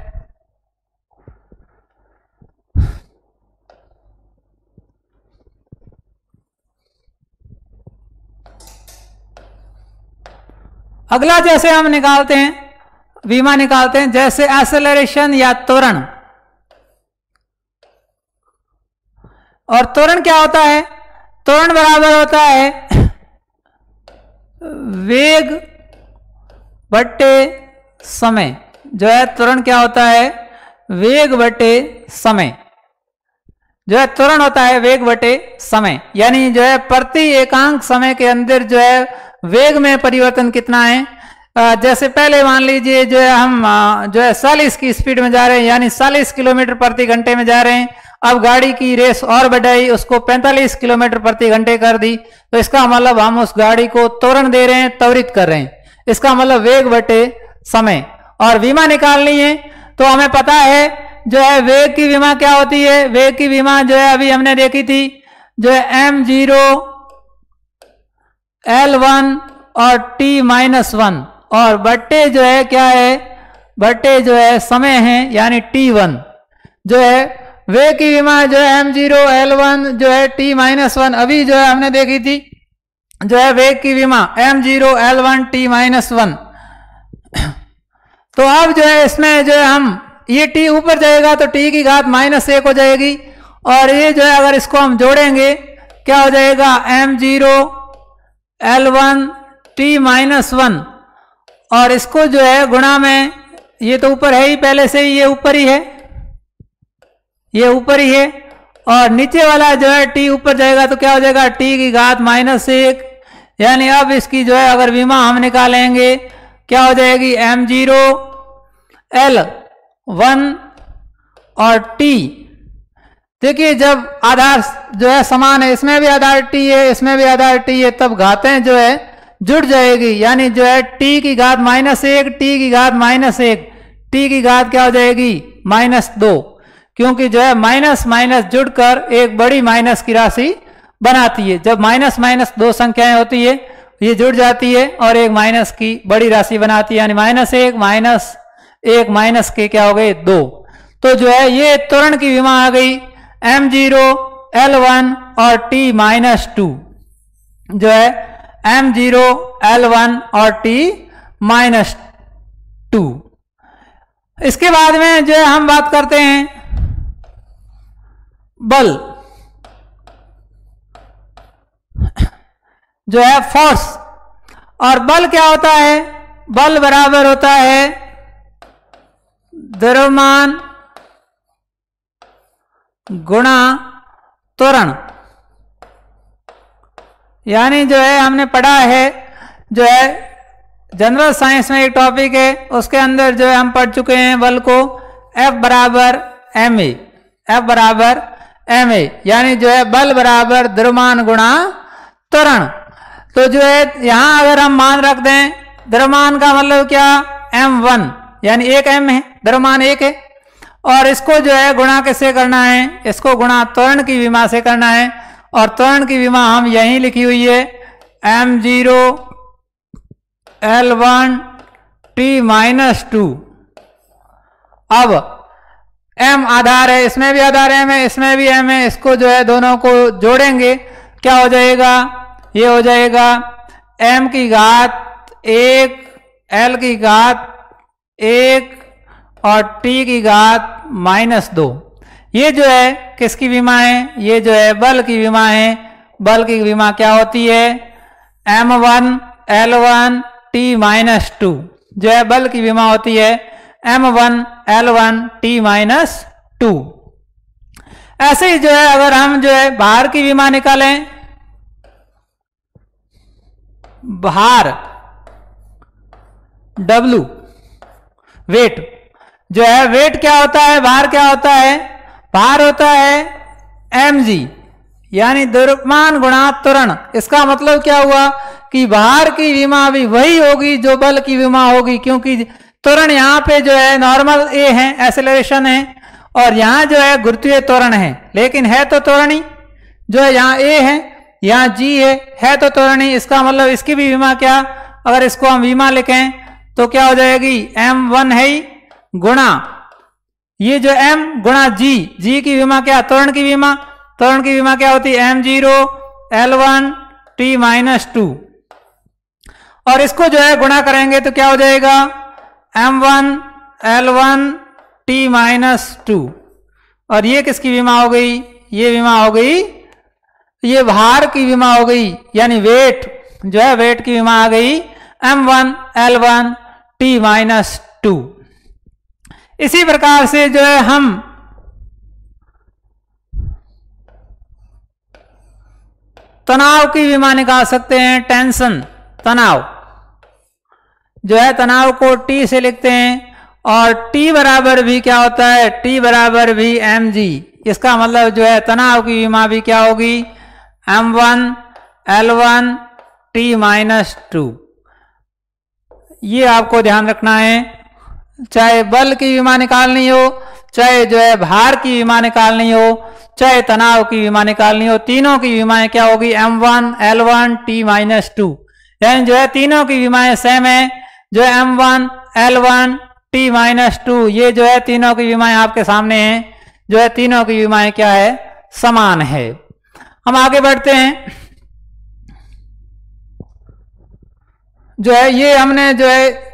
अगला जैसे हम निकालते हैं, विमा निकालते हैं, जैसे एक्सेलरेशन या त्वरण। और त्वरण क्या होता है, त्वरण बराबर होता है वेग बटे समय। जो है त्वरण क्या होता है, वेग बटे समय। जो है त्वरण होता है वेग बटे समय, यानी जो है प्रति एकांक समय के अंदर जो है वेग में परिवर्तन कितना है। जैसे पहले मान लीजिए जो है हम जो है 40 की स्पीड में जा रहे हैं, यानी 40 किलोमीटर प्रति घंटे में जा रहे हैं। अब गाड़ी की रेस और बढ़ाई, उसको 45 किलोमीटर प्रति घंटे कर दी, तो इसका मतलब हम उस गाड़ी को त्वरण दे रहे हैं, त्वरित कर रहे हैं। इसका मतलब वेग बटे समय। और विमा निकालनी है तो हमें पता है जो है वेग की विमा क्या होती है, वेग की विमा जो है अभी हमने देखी थी, जो है m0 L1 और t -1 और बट्टे जो है क्या है, बट्टे जो है समय है यानी T1। जो है वेग की विमा जो है m0 L1 जो है t -1 अभी जो है हमने देखी थी, जो है वेग की विमा m0 L1 t -1। तो अब जो है इसमें जो है हम ये t ऊपर जाएगा तो t की घात -1 हो जाएगी, और ये जो है अगर इसको हम जोड़ेंगे क्या हो जाएगा m0 L1 t -1, और इसको जो है गुणा में, ये तो ऊपर है ही पहले से ही, ये ऊपर ही है, ये ऊपर ही है, और नीचे वाला जो है t ऊपर जाएगा तो क्या हो जाएगा t की घात -1। यानी अब इसकी जो है अगर विमा हम निकालेंगे क्या हो जाएगी m0 L1 और t। देखिए जब आधार जो है समान है, इसमें भी आधार t है, इसमें भी आधार t है, तब घातें जो है जुड़ जाएगी, यानी जो है t की घात -1, t की घात -1, t की घात क्या हो जाएगी -2, क्योंकि जो है माइनस माइनस जुड़कर एक बड़ी माइनस की राशि बनाती है। जब माइनस माइनस दो संख्याएं होती है ये जुड़ जाती है और एक माइनस की बड़ी राशि बनाती है, यानी -1 माइनस के क्या हो गए 2। तो जो है ये त्वरण की विमा आ गई m0 L1 और t -2, जो है m0 L1 और t -2। इसके बाद में जो है हम बात करते हैं बल, जो है फोर्स। और बल क्या होता है, बल बराबर होता है द्रव्यमान गुणा त्वरण। यानी जो है हमने पढ़ा है, जो है जनरल साइंस में एक टॉपिक है उसके अंदर जो है हम पढ़ चुके हैं बल को F बराबर ma, F बराबर ma, यानी जो है बल बराबर द्रव्यमान गुणा त्वरण। तो जो है यहां अगर हम मान रख दें, द्रव्यमान का मतलब क्या, m1 यानी 1 m है, द्रव्यमान 1 है, और इसको जो है गुणा किससे करना है, इसको गुणा त्वरण की विमा से करना है, और त्वरण की विमा हम यहीं लिखी हुई है, m0 L1 T-2। अब m आधार है, इसमें भी आधार m है, इसमें भी m है, इसको जो है दोनों को जोड़ेंगे, क्या हो जाएगा, ये हो जाएगा m की घात 1 L की घात 1 और t की घात -2। ये जो है किसकी विमा है, ये जो है बल की विमा है। बल की विमा क्या होती है, m1 L1 T-2 जो है बल की विमा होती है m1 L1 T-2। ऐसे ही जो है अगर हम जो है भार की विमा निकालें, भार W वेट जो है, वेट क्या होता है, भार क्या होता है, भार होता है mg यानी द्रव्यमान गुणा त्वरण। इसका मतलब क्या हुआ कि भार की विमा भी वही होगी जो बल की विमा होगी, क्योंकि त्वरण यहाँ पे जो है नॉर्मल a है, एक्सेलरेशन है, और यहाँ जो है गुरुत्वीय त्वरण है, लेकिन है तो त्वरणी, जो है यहाँ a है, यहाँ g है तो त्वरणी। इसका मतलब इसकी भी विमा क्या, अगर इसको हम विमा लिखें तो क्या हो जाएगी, m1 है ही गुणा ये जो m गुणा g की विमा क्या, त्वरण की विमा। त्वरण की विमा क्या होती है, m0 L1 T-2, और इसको जो है गुणा करेंगे तो क्या हो जाएगा, m1 L1 T-2, और ये किसकी विमा हो गई, ये विमा हो गई, ये भार की विमा हो गई, यानी वेट जो है, वेट की विमा आ गई m1 L1 T-2। इसी प्रकार से जो है हम तनाव की विमा निकाल सकते हैं। टेंशन, तनाव जो है, तनाव को T से लिखते हैं, और T बराबर भी क्या होता है, T बराबर भी mg। इसका मतलब जो है तनाव की विमा भी क्या होगी, m1 L1 T-2। ये आपको ध्यान रखना है, चाहे बल की विमा निकालनी हो, चाहे जो है भार की विमा निकालनी हो, चाहे तनाव की विमा निकालनी हो, तीनों की विमाएं क्या होगी, m1 L1 T-2। यानी जो है तीनों की विमाएं सेम है, जो है m1 L1 T-2, ये जो है तीनों की विमाएं आपके सामने हैं, जो है तीनों की विमाएं क्या है, समान है। हम आगे बढ़ते हैं, जो है ये हमने जो है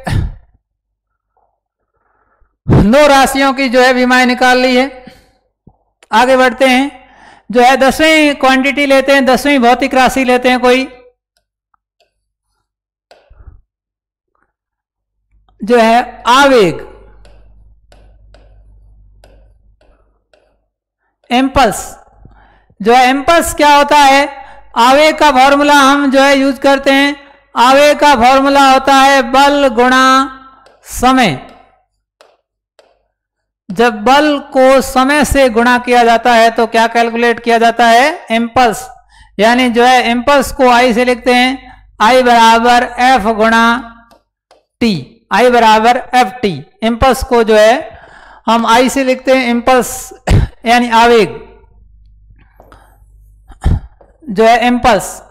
9 राशियों की जो है विमाएं निकाल ली है। आगे बढ़ते हैं, जो है 10वीं क्वांटिटी लेते हैं, 10वीं भौतिक राशि लेते हैं कोई, जो है आवेग, इम्पल्स। जो है इम्पल्स क्या होता है, आवेग का फॉर्मूला हम जो है यूज करते हैं, आवेग का फॉर्मूला होता है बल गुणा समय। जब बल को समय से गुणा किया जाता है तो क्या कैलकुलेट किया जाता है, इम्पल्स। यानी जो है इम्पल्स को I से लिखते हैं, I बराबर F गुणा T, I बराबर FT। इम्पल्स को जो है हम I से लिखते हैं, इम्पल्स यानी आवेग, जो है इम्पल्स,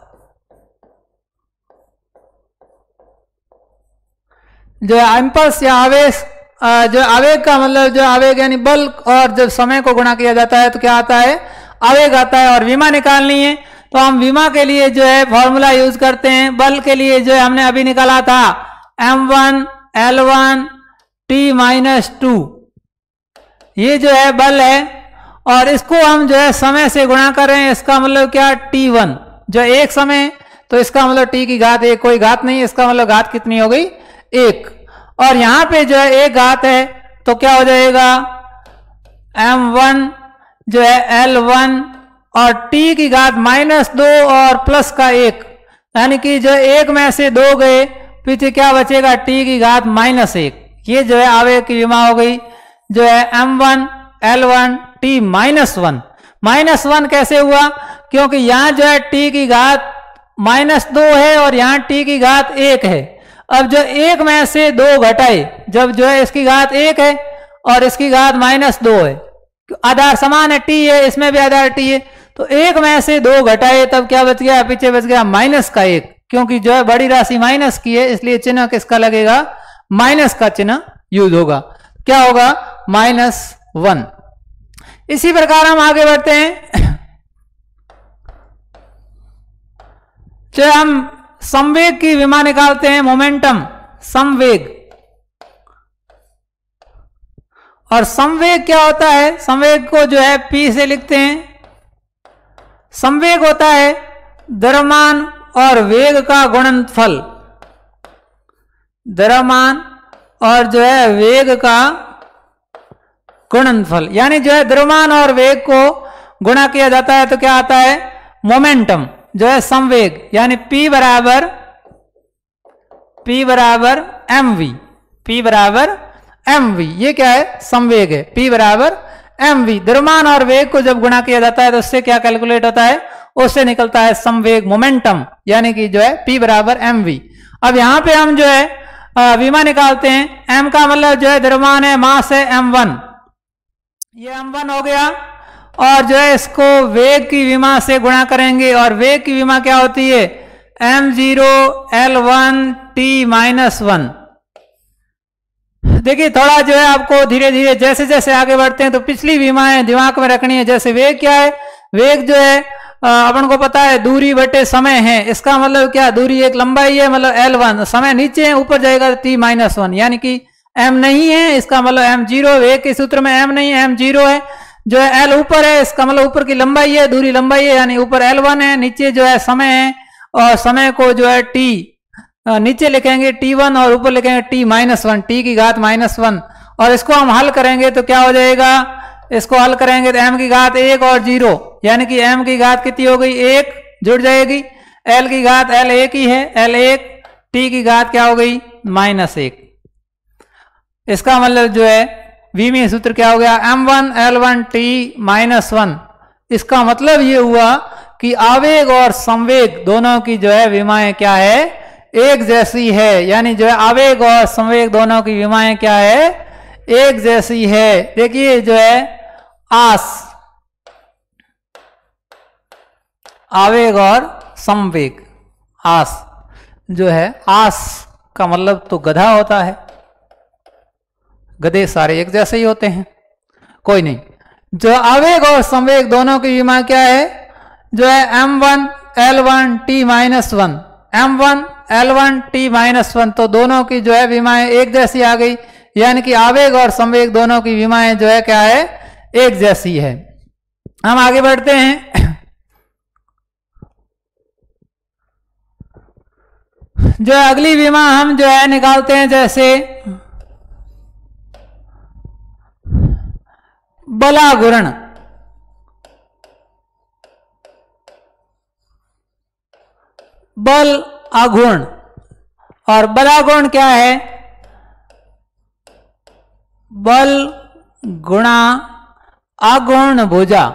जो है इम्पल्स या आवेश, जो आवेग का मतलब जो आवेग यानी बल, और जब समय को गुणा किया जाता है तो क्या आता है, आवेग आता है। और विमा निकालनी है तो हम विमा के लिए जो है फॉर्मूला यूज करते हैं। बल के लिए जो है हमने अभी निकाला था m1 L1 T-2, ये जो है बल है, और इसको हम जो है समय से गुणा कर रहे हैं। इसका मतलब क्या, T1 जो एक समय, तो इसका मतलब T की घात 1, कोई घात नहीं, इसका मतलब घात कितनी हो गई, 1। और यहां पे जो है एक घात है तो क्या हो जाएगा, m1 जो है L1 और T की घात -2 और प्लस का 1, यानी कि जो एक में से 2 गए, पीछे क्या बचेगा, T की घात -1। ये जो है आवेग की विमा हो गई, जो है m1 L1 T-1। -1 कैसे हुआ, क्योंकि यहां जो है T की घात -2 है और यहाँ t की घात 1 है। अब जो 1 में से 2 घटाए, जब जो है इसकी घात 1 है और इसकी घात -2 है, आधार समान है, t है, इसमें भी आधार t है, तो 1 में से 2 घटाए तब क्या बच गया, पीछे बच गया -1, क्योंकि जो है बड़ी राशि माइनस की है इसलिए चिन्ह किसका लगेगा, माइनस का चिन्ह यूज होगा। क्या होगा, -1। इसी प्रकार हम आगे बढ़ते हैं। जो हम संवेग की विमा निकालते हैं, मोमेंटम, संवेग। और संवेग क्या होता है, संवेग को जो है P से लिखते हैं। संवेग होता है द्रव्यमान और वेग का गुणनफल, द्रव्यमान और जो है वेग का गुणनफल, यानी जो है द्रव्यमान और वेग को गुणा किया जाता है तो क्या आता है, मोमेंटम, जो है संवेग, यानी P बराबर mv, P बराबर mv, ये क्या है, संवेग है, P बराबर mv। द्रव्यमान और वेग को जब गुणा किया जाता है तो उससे क्या कैलकुलेट होता है, उससे निकलता है संवेग, मोमेंटम, यानी कि जो है P बराबर mv। अब यहां पे हम जो है विमा निकालते हैं, m का मतलब जो है द्रव्यमान है, मास है m1, ये m1 हो गया, और जो है इसको वेग की विमा से गुणा करेंगे, और वेग की विमा क्या होती है, m0 L1 t-1। देखिए थोड़ा जो है आपको धीरे धीरे जैसे जैसे आगे बढ़ते हैं तो पिछली विमाएं दिमाग में रखनी है। जैसे वेग क्या है, वेग जो है अपन को पता है दूरी बटे समय है, इसका मतलब क्या, दूरी एक लंबाई है, मतलब L1, समय नीचे है, ऊपर जाएगा t-1, यानी कि m नहीं है, इसका मतलब m0, वेग के सूत्र में m नहीं है, m0 है, जो है L ऊपर है, इसका मतलब ऊपर की लंबाई है, दूरी लंबाई है, यानी ऊपर L1 है, नीचे जो है समय है, और समय को जो है t नीचे लिखेंगे t1 और ऊपर लिखेंगे t-1, t की घात -1, और इसको हम हल करेंगे तो क्या हो जाएगा, इसको हल करेंगे तो m की घात 1 और 0, यानी कि m की घात कितनी हो गई, 1 जुड़ जाएगी, l की घात L1 ही है, L1, t की घात क्या हो गई, -1। इसका मतलब जो है विमीय सूत्र क्या हो गया, m1 L1 t-1। इसका मतलब ये हुआ कि आवेग और संवेग दोनों की जो है विमाएं क्या है, एक जैसी है, यानी जो है आवेग और संवेग दोनों की विमाएं क्या है, एक जैसी है। देखिए जो है आस, आवेग और संवेग, आस जो है, आस का मतलब तो गधा होता है, गधे सारे एक जैसे ही होते हैं, कोई नहीं। जो आवेग और संवेग दोनों की विमा क्या है, जो है m1 L1 t-1, m1 L1 t-1, तो दोनों की जो है विमाएं एक जैसी आ गई, यानी कि आवेग और संवेग दोनों की विमाएं जो है क्या है, एक जैसी है। हम आगे बढ़ते हैं। जो है अगली विमा हम जो है निकालते हैं, जैसे बलाघूर्ण, बल आघूर्ण, और बलाघूर्ण क्या है, बल गुणा आघूर्ण भुजा।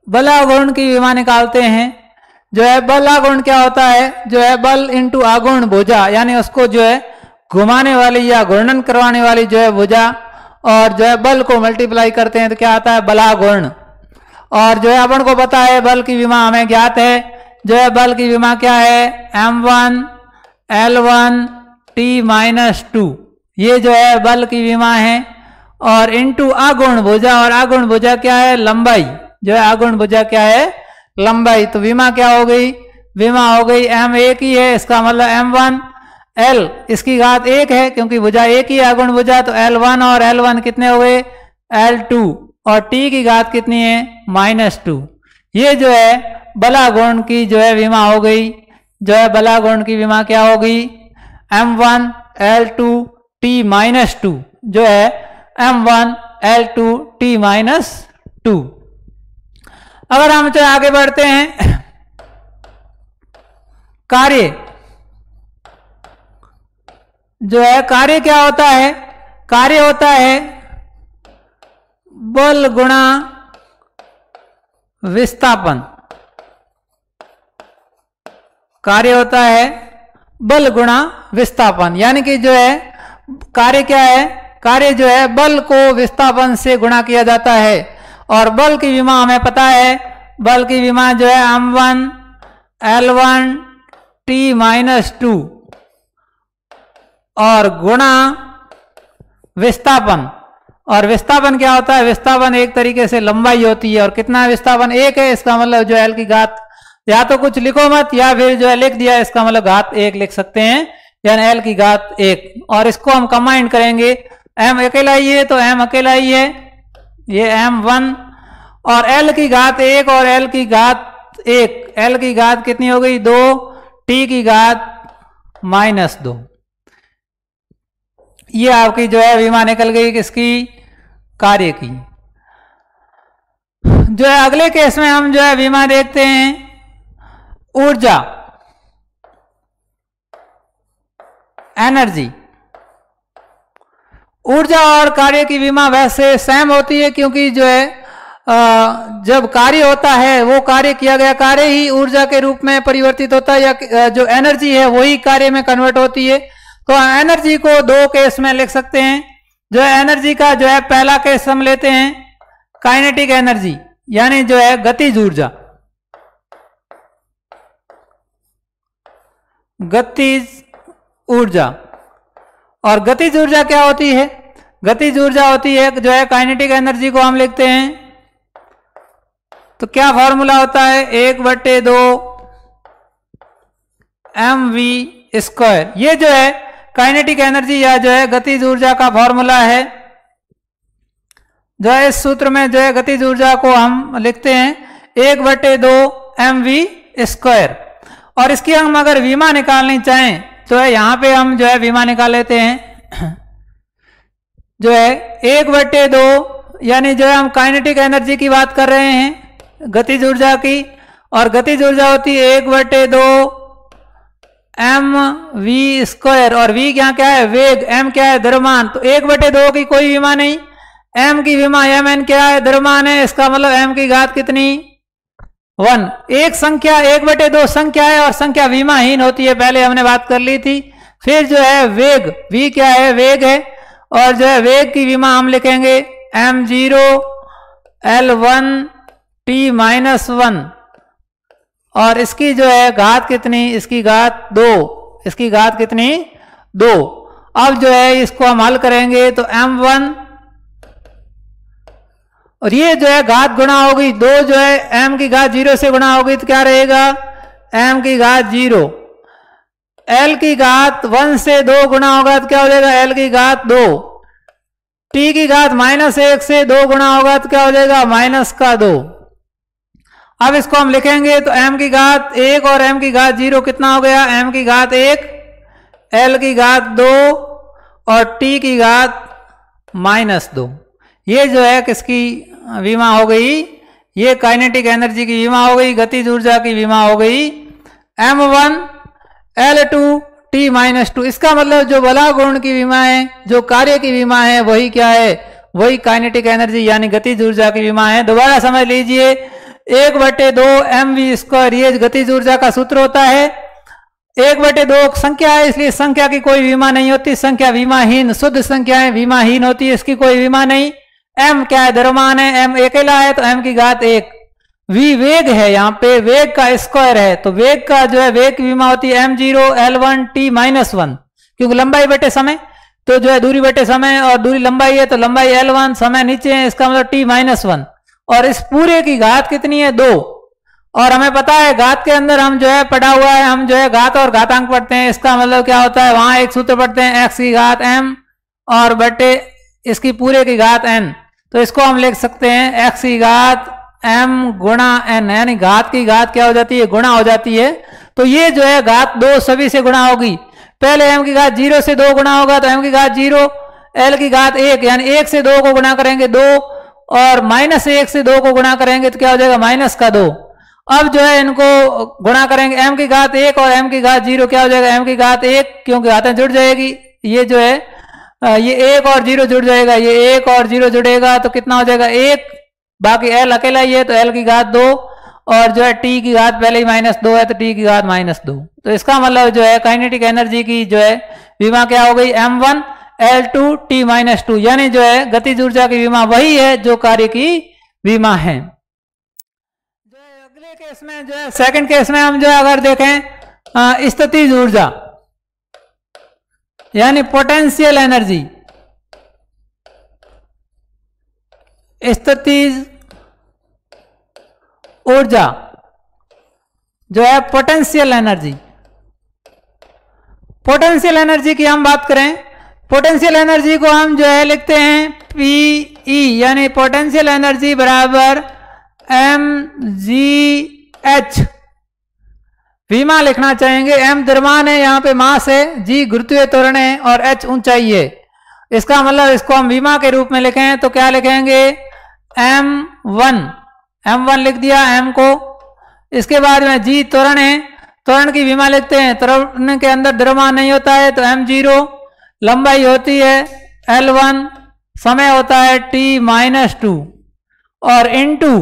बलाघूर्ण की विमा निकालते हैं, जो है बल आघूर्ण क्या होता है, जो है बल इंटू आघूर्ण भुजा, यानी उसको जो है घुमाने वाली या घूर्णन करवाने वाली जो है भुजा, और जो है बल को मल्टीप्लाई करते हैं तो क्या आता है, बलाघूर्ण। और जो है अपन को पता है बल की विमा हमें ज्ञात है, जो है बल की विमा क्या है, m1 L1 t-2, ये जो है बल की विमा है, और इंटू आघूर्ण भुजा, और आघूर्ण भुजा क्या है, लंबाई, जो है आघूर्ण भुजा क्या है, लंबाई। तो विमा क्या हो गई, विमा हो गई m1 ही है, इसका मतलब m1 L, इसकी घात 1 है क्योंकि भुजा एक ही आघूर्ण भुजा, तो L1 और L1 कितने हो गए, L2, और t की घात कितनी है, -2। ये जो है बलाघूर्ण की जो है विमा हो गई, जो है बलाघूर्ण की विमा क्या हो गई, m1 L2 t-2, जो है m1 L2 t-2। अगर हम जो आगे बढ़ते हैं, कार्य, जो है कार्य क्या होता है, कार्य होता है बल गुणा विस्थापन, कार्य होता है बल गुणा विस्थापन, यानी कि जो है कार्य क्या है, कार्य जो है बल को विस्थापन से गुणा किया जाता है। और बल की विमा हमें पता है, बल की विमा जो है m1 L1 T-2 और गुणा विस्थापन। और विस्थापन क्या होता है, विस्थापन एक तरीके से लंबाई होती है, और कितना विस्थापन, एक है, इसका मतलब जो है L की घात, या तो कुछ लिखो मत या फिर जो है लिख दिया, इसका मतलब घात 1 लिख सकते हैं, यानी L की घात 1। और इसको हम कंबाइन करेंगे, m अकेला ही है तो m अकेला ही है, ये m1 और L की घात 1 और L की घात 1, L की घात कितनी हो गई 2, T की घात -2। ये आपकी जो है विमा निकल गई किसकी, कार्य की। जो है अगले केस में हम जो है विमा देखते हैं ऊर्जा, एनर्जी। ऊर्जा और कार्य की विमा वैसे सेम होती है, क्योंकि जो है जब कार्य होता है वो कार्य किया गया कार्य ही ऊर्जा के रूप में परिवर्तित होता है, या जो एनर्जी है वही कार्य में कन्वर्ट होती है। तो एनर्जी को 2 केस में लिख सकते हैं। जो है एनर्जी का जो है पहला केस हम लेते हैं काइनेटिक एनर्जी, यानी जो है गतिज ऊर्जा, गतिज ऊर्जा। और गतिज ऊर्जा क्या होती है, गतिज ऊर्जा होती है जो है काइनेटिक एनर्जी को हम लिखते हैं, तो क्या फॉर्मूला होता है 1/2 mv²। ये जो है काइनेटिक एनर्जी या जो है गतिज ऊर्जा का फॉर्मूला है। जो है इस सूत्र में जो है गतिज ऊर्जा को हम लिखते हैं 1/2 mv²। और इसकी हम अगर विमा निकालनी चाहें तो है यहां पे हम जो है विमा निकाल लेते हैं, जो है 1/2, यानी जो है हम काइनेटिक एनर्जी की बात कर रहे हैं गतिज ऊर्जा की, और गतिज ऊर्जा होती है 1/2 mv²। और v क्या है, वेग, m क्या है, द्रव्यमान। तो 1/2 की कोई विमा नहीं, m की विमा mn क्या है, द्रव्यमान है, इसका मतलब m की घात कितनी 1। एक संख्या 1/2 संख्या है और संख्या विमाहीन होती है, पहले हमने बात कर ली थी। फिर जो है वेग, v क्या है, वेग है, और जो है वेग की विमा हम लिखेंगे m0 L1 T-1, और इसकी जो है घात कितनी, इसकी घात 2, इसकी घात कितनी 2। अब जो है इसको हम हल करेंगे तो m1, और ये जो है घात गुणा होगी 2, जो है m की घात 0 से गुणा होगी तो क्या रहेगा m की घात 0। l की घात 1 से 2 गुणा होगा तो क्या हो जाएगा l की घात 2। t की घात -1 से 2 गुणा होगा तो क्या हो जाएगा -2। अब इसको हम लिखेंगे तो m की घात 1 और m की घात 0 कितना हो गया, m की घात 1, l की घात 2 और t की घात -2। ये जो है किसकी विमा हो गई, ये काइनेटिक एनर्जी की विमा हो गई, गतिज ऊर्जा की विमा हो गई m1 L2 T-2। इसका मतलब जो बला गुण की विमा है, जो कार्य की विमा है, वही क्या है, वही काइनेटिक एनर्जी यानी गतिज ऊर्जा की विमा है। दोबारा समझ लीजिए 1/2 mv², ये गतिज ऊर्जा का सूत्र होता है। 1/2 संख्या है, इसलिए संख्या की कोई विमा नहीं होती, संख्या विमाहीन, शुद्ध संख्याएं विमाहीन होती है, इसकी कोई विमा नहीं। m क्या है, द्रव्यमान है, m अकेला है तो m की घात 1। v वेग है, यहाँ पे वेग का स्क्वायर है, तो वेग का जो है वेग की विमा होती है m0 L1 T-1, क्योंकि लंबाई बटे समय, तो जो है दूरी बटे समय, और दूरी लंबाई है तो लंबाई L1, समय नीचे है, इसका मतलब T-1। और इस पूरे की घात कितनी है 2, और हमें पता है घात के अंदर हम जो है पढ़ा हुआ है, हम जो है घात और घातांक पढ़ते हैं, इसका मतलब क्या होता है, वहां एक सूत्र पढ़ते हैं x की घात m और बटे इसकी पूरे की घात n। तो इसको हम लिख सकते हैं x की घात m गुणा n, यानी घात की घात क्या हो जाती है, गुणा हो जाती है। तो ये जो है घात 2 सभी से गुणा होगी, पहले m की घात 0 से 2 गुणा होगा तो m की घात 0, l की घात 1, यानी 1 से 2 को गुणा करेंगे 2, और -1 से 2 को गुणा करेंगे तो क्या हो जाएगा -2। अब जो है इनको गुणा करेंगे, m की घात 1 और m की घात 0 क्या हो जाएगा m की घात 1, क्योंकि घातें जुड़ जाएगी। ये जो है ये 1 और 0 जुड़ जाएगा, ये 1 और 0 जुड़ेगा तो कितना हो जाएगा 1, बाकी एल अकेला ही है तो एल की घात 2, और जो है टी की घात पहले ही -2 है तो टी की घात -2। तो इसका मतलब जो है काइनेटिक एनर्जी की जो है विमा क्या हो गई m1 L2 T-2, यानी जो है गतिज ऊर्जा की विमा वही है जो कार्य की विमा है। जो है अगले केस में जो है सेकंड केस में हम जो है अगर देखें स्थितिज ऊर्जा यानी पोटेंशियल एनर्जी, स्थितिज ऊर्जा जो है पोटेंशियल एनर्जी, पोटेंशियल एनर्जी की हम बात करें, पोटेंशियल एनर्जी को हम जो है लिखते हैं PE, यानी पोटेंशियल एनर्जी बराबर mgh। विमा लिखना चाहेंगे, m द्रव्यमान है, यहाँ पे मास है, g गुरुत्वीय त्वरण है और h ऊंचाई है। इसका मतलब इसको हम विमा के रूप में लिखें तो क्या लिखेंगे m1 लिख दिया m को। इसके बाद में g त्वरण है, त्वरण की विमा लिखते हैं, त्वरण के अंदर द्रव्यमान नहीं होता है तो m0, लंबाई होती है L1, समय होता है T-2 और इनटू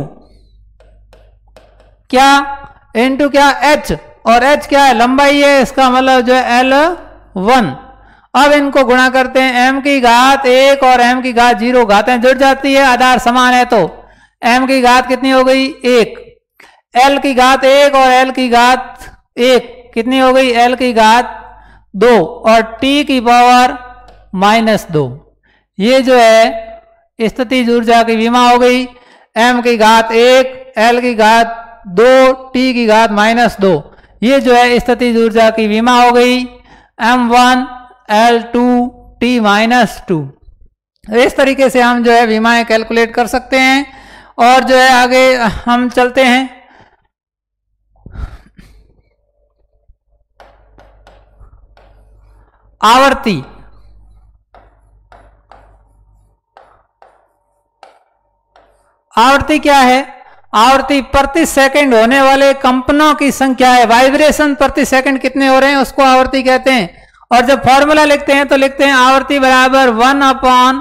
क्या h, और h क्या है लंबाई है, इसका मतलब जो है L1। अब इनको गुणा करते हैं, m की घात 1 और m की घात 0, घातें जुड़ जाती है, आधार समान है तो m की घात कितनी हो गई 1, l की घात 1 और l की घात 1 कितनी हो गई l की घात 2 और t की पावर -2। ये जो है स्थितिज ऊर्जा की विमा हो गई, m की घात 1, l की घात 2, t की घात -2। ये जो है स्थितिज ऊर्जा की विमा हो गई m1 L2 T-2। इस तरीके से हम जो है विमाएं कैलकुलेट कर सकते हैं। और जो है आगे हम चलते हैं, आवर्ती। आवर्ती क्या है? आवर्ती प्रति सेकंड होने वाले कंपनों की संख्या है, वाइब्रेशन प्रति सेकंड कितने हो रहे हैं उसको आवर्ती कहते हैं। और जब फॉर्मूला लिखते हैं तो लिखते हैं आवर्ती बराबर 1/,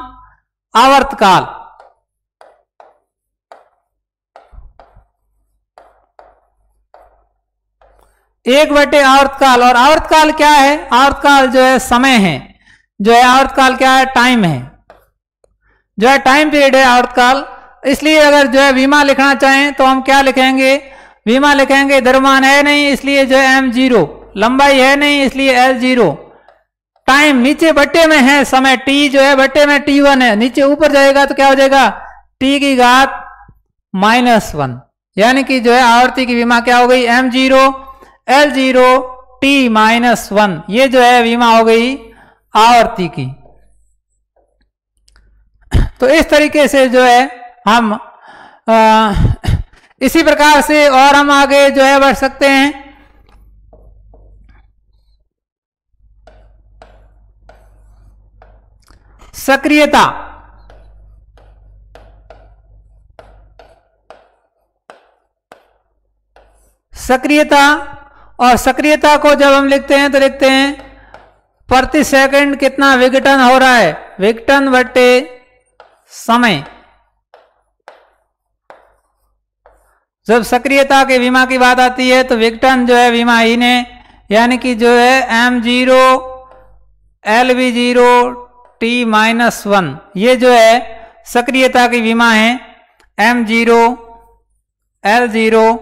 आवर्तकाल। एक बटे आवर्तकाल। और आवर्तकाल क्या है? आवर्तकाल जो है समय है, जो है आवर्तकाल क्या है? टाइम है, जो है टाइम पीरियड है आवर्तकाल। इसलिए अगर जो है विमा लिखना चाहें तो हम क्या लिखेंगे? विमा लिखेंगे, द्रव्यमान है नहीं इसलिए जो है m0, लंबाई है नहीं इसलिए L0, टाइम नीचे बट्टे में है, समय t जो है बट्टे में T1 है, नीचे ऊपर जाएगा तो क्या हो जाएगा? t की घात -1। यानी कि जो है आवर्ती की विमा क्या हो गई? m0 L0 T-1। ये जो है विमा हो गई आवर्ती की। तो इस तरीके से जो है हम इसी प्रकार से और हम आगे जो है बढ़ सकते हैं। सक्रियता। सक्रियता, और सक्रियता को जब हम लिखते हैं तो लिखते हैं प्रति सेकंड कितना विघटन हो रहा है, विघटन बटे समय। जब सक्रियता के विमा की बात आती है तो विघटन जो है विमाहीन है, यानी कि जो है m0 LV0 T-1। ये जो है सक्रियता की विमा है m0 L0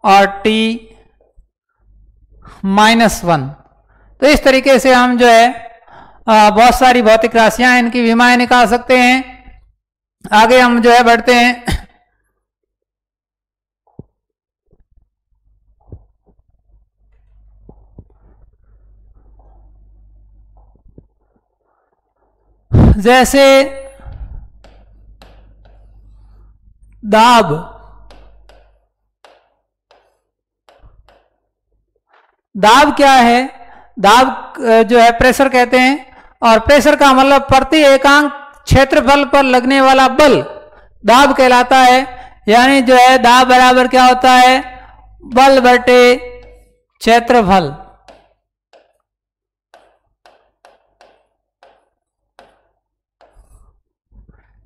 और T-1। तो इस तरीके से हम जो है बहुत सारी भौतिक राशियां इनकी विमाएं निकाल सकते हैं। आगे हम जो है बढ़ते हैं। जैसे दाब। दाब क्या है? दाब जो है प्रेशर कहते हैं, और प्रेशर का मतलब प्रति एकांक क्षेत्रफल पर लगने वाला बल दाब कहलाता है। यानी जो है दाब बराबर क्या होता है? बल बटे क्षेत्रफल।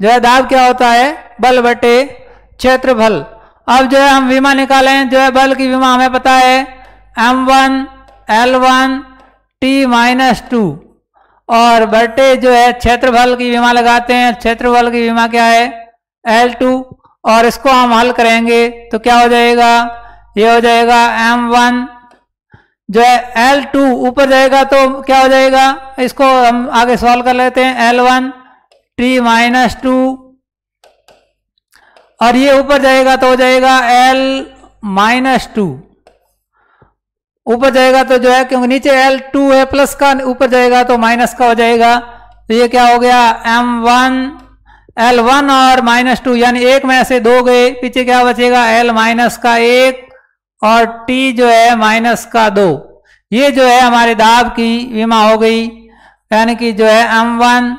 जो है दाब क्या होता है, बल बटे क्षेत्रफल। अब जो है हम विमा निकालें, जो है बल की विमा हमें पता है M1 L1 T-2 और बटे जो है क्षेत्रफल की विमा लगाते हैं, क्षेत्रफल की विमा क्या है L2 और इसको हम हल करेंगे तो क्या हो जाएगा, ये हो जाएगा M1 जो है L2 ऊपर जाएगा तो क्या हो जाएगा, इसको हम आगे सॉल्व कर लेते हैं L1 T-2 और ये ऊपर जाएगा तो हो जाएगा L-2 ऊपर जाएगा तो जो है क्योंकि नीचे L2 है प्लस का, ऊपर जाएगा तो माइनस का हो जाएगा। तो ये क्या हो गया M1 L1 और -2 यानी एक में से दो गए, पीछे क्या बचेगा L-1 और T जो है -2। ये जो है हमारे दाब की विमा हो गई, यानी कि जो है M1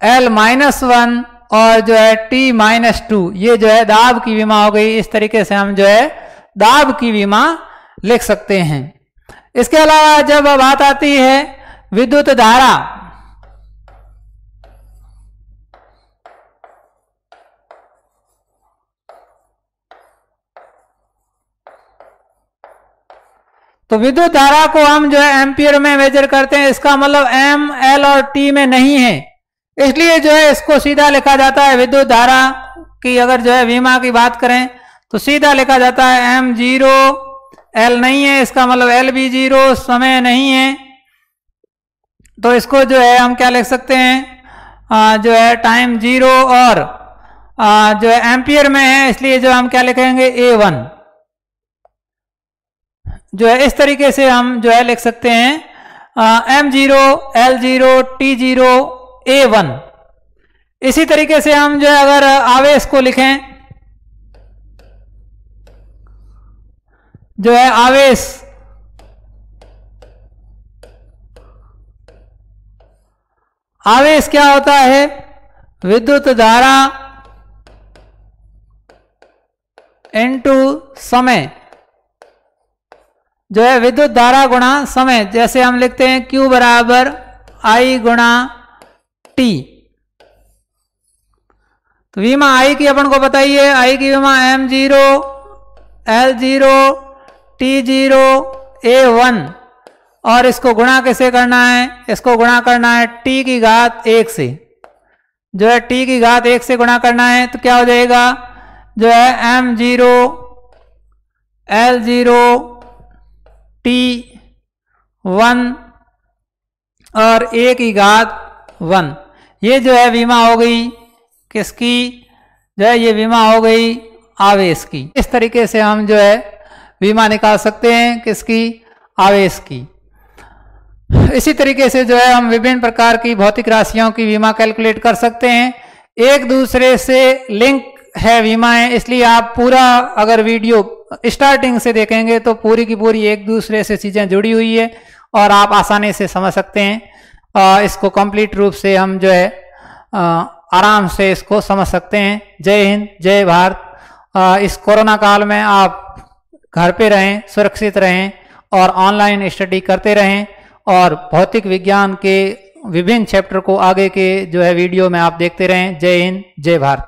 L-1 और जो है T-2 ये जो है दाब की विमा हो गई। इस तरीके से हम जो है दाब की विमा लिख सकते हैं। इसके अलावा जब बात आती है विद्युत धारा, तो विद्युत धारा को हम जो है एम्पियर में मेजर करते हैं। इसका मतलब M, L और T में नहीं है, इसलिए जो है इसको सीधा लिखा जाता है। विद्युत धारा की अगर जो है विमा की बात करें तो सीधा लिखा जाता है M0, L नहीं है, इसका मतलब L भी 0, समय नहीं है, तो इसको जो है हम क्या लिख सकते हैं, जो है टाइम 0 और जो है एम्पियर में है, इसलिए जो हम क्या लिखेंगे A1 जो है इस तरीके से हम जो है लिख सकते हैं M0, L0, T0, A1। इसी तरीके से हम जो है अगर आवेश को लिखें, जो है आवेश क्या होता है, विद्युत धारा इनटू समय, जो है विद्युत धारा गुणा समय। जैसे हम लिखते हैं Q बराबर I गुणा T। तो विमा I की अपन को बताइए, I की विमा M0, L0, T0, A1 और इसको गुणा कैसे करना है, इसको गुणा करना है T की घात 1 से, जो है T की घात 1 से गुणा करना है। तो क्या हो जाएगा, जो है M0, L0, T1 और A की घात 1। ये जो है विमा हो गई किसकी, जो है ये विमा हो गई आवेश की। इस तरीके से हम जो है विमा निकाल सकते हैं किसकी, आवेश की। इसी तरीके से जो है हम विभिन्न प्रकार की भौतिक राशियों की विमा कैलकुलेट कर सकते हैं। एक दूसरे से लिंक है विमाएं, इसलिए आप पूरा अगर वीडियो स्टार्टिंग से देखेंगे तो पूरी की पूरी एक दूसरे से चीजें जुड़ी हुई है और आप आसानी से समझ सकते हैं। इसको कंप्लीट रूप से हम जो है आराम से इसको समझ सकते हैं। जय हिंद, जय भारत। इस कोरोना काल में आप घर पे रहें, सुरक्षित रहें और ऑनलाइन स्टडी करते रहें और भौतिक विज्ञान के विभिन्न चैप्टर को आगे के जो है वीडियो में आप देखते रहें। जय हिंद, जय भारत।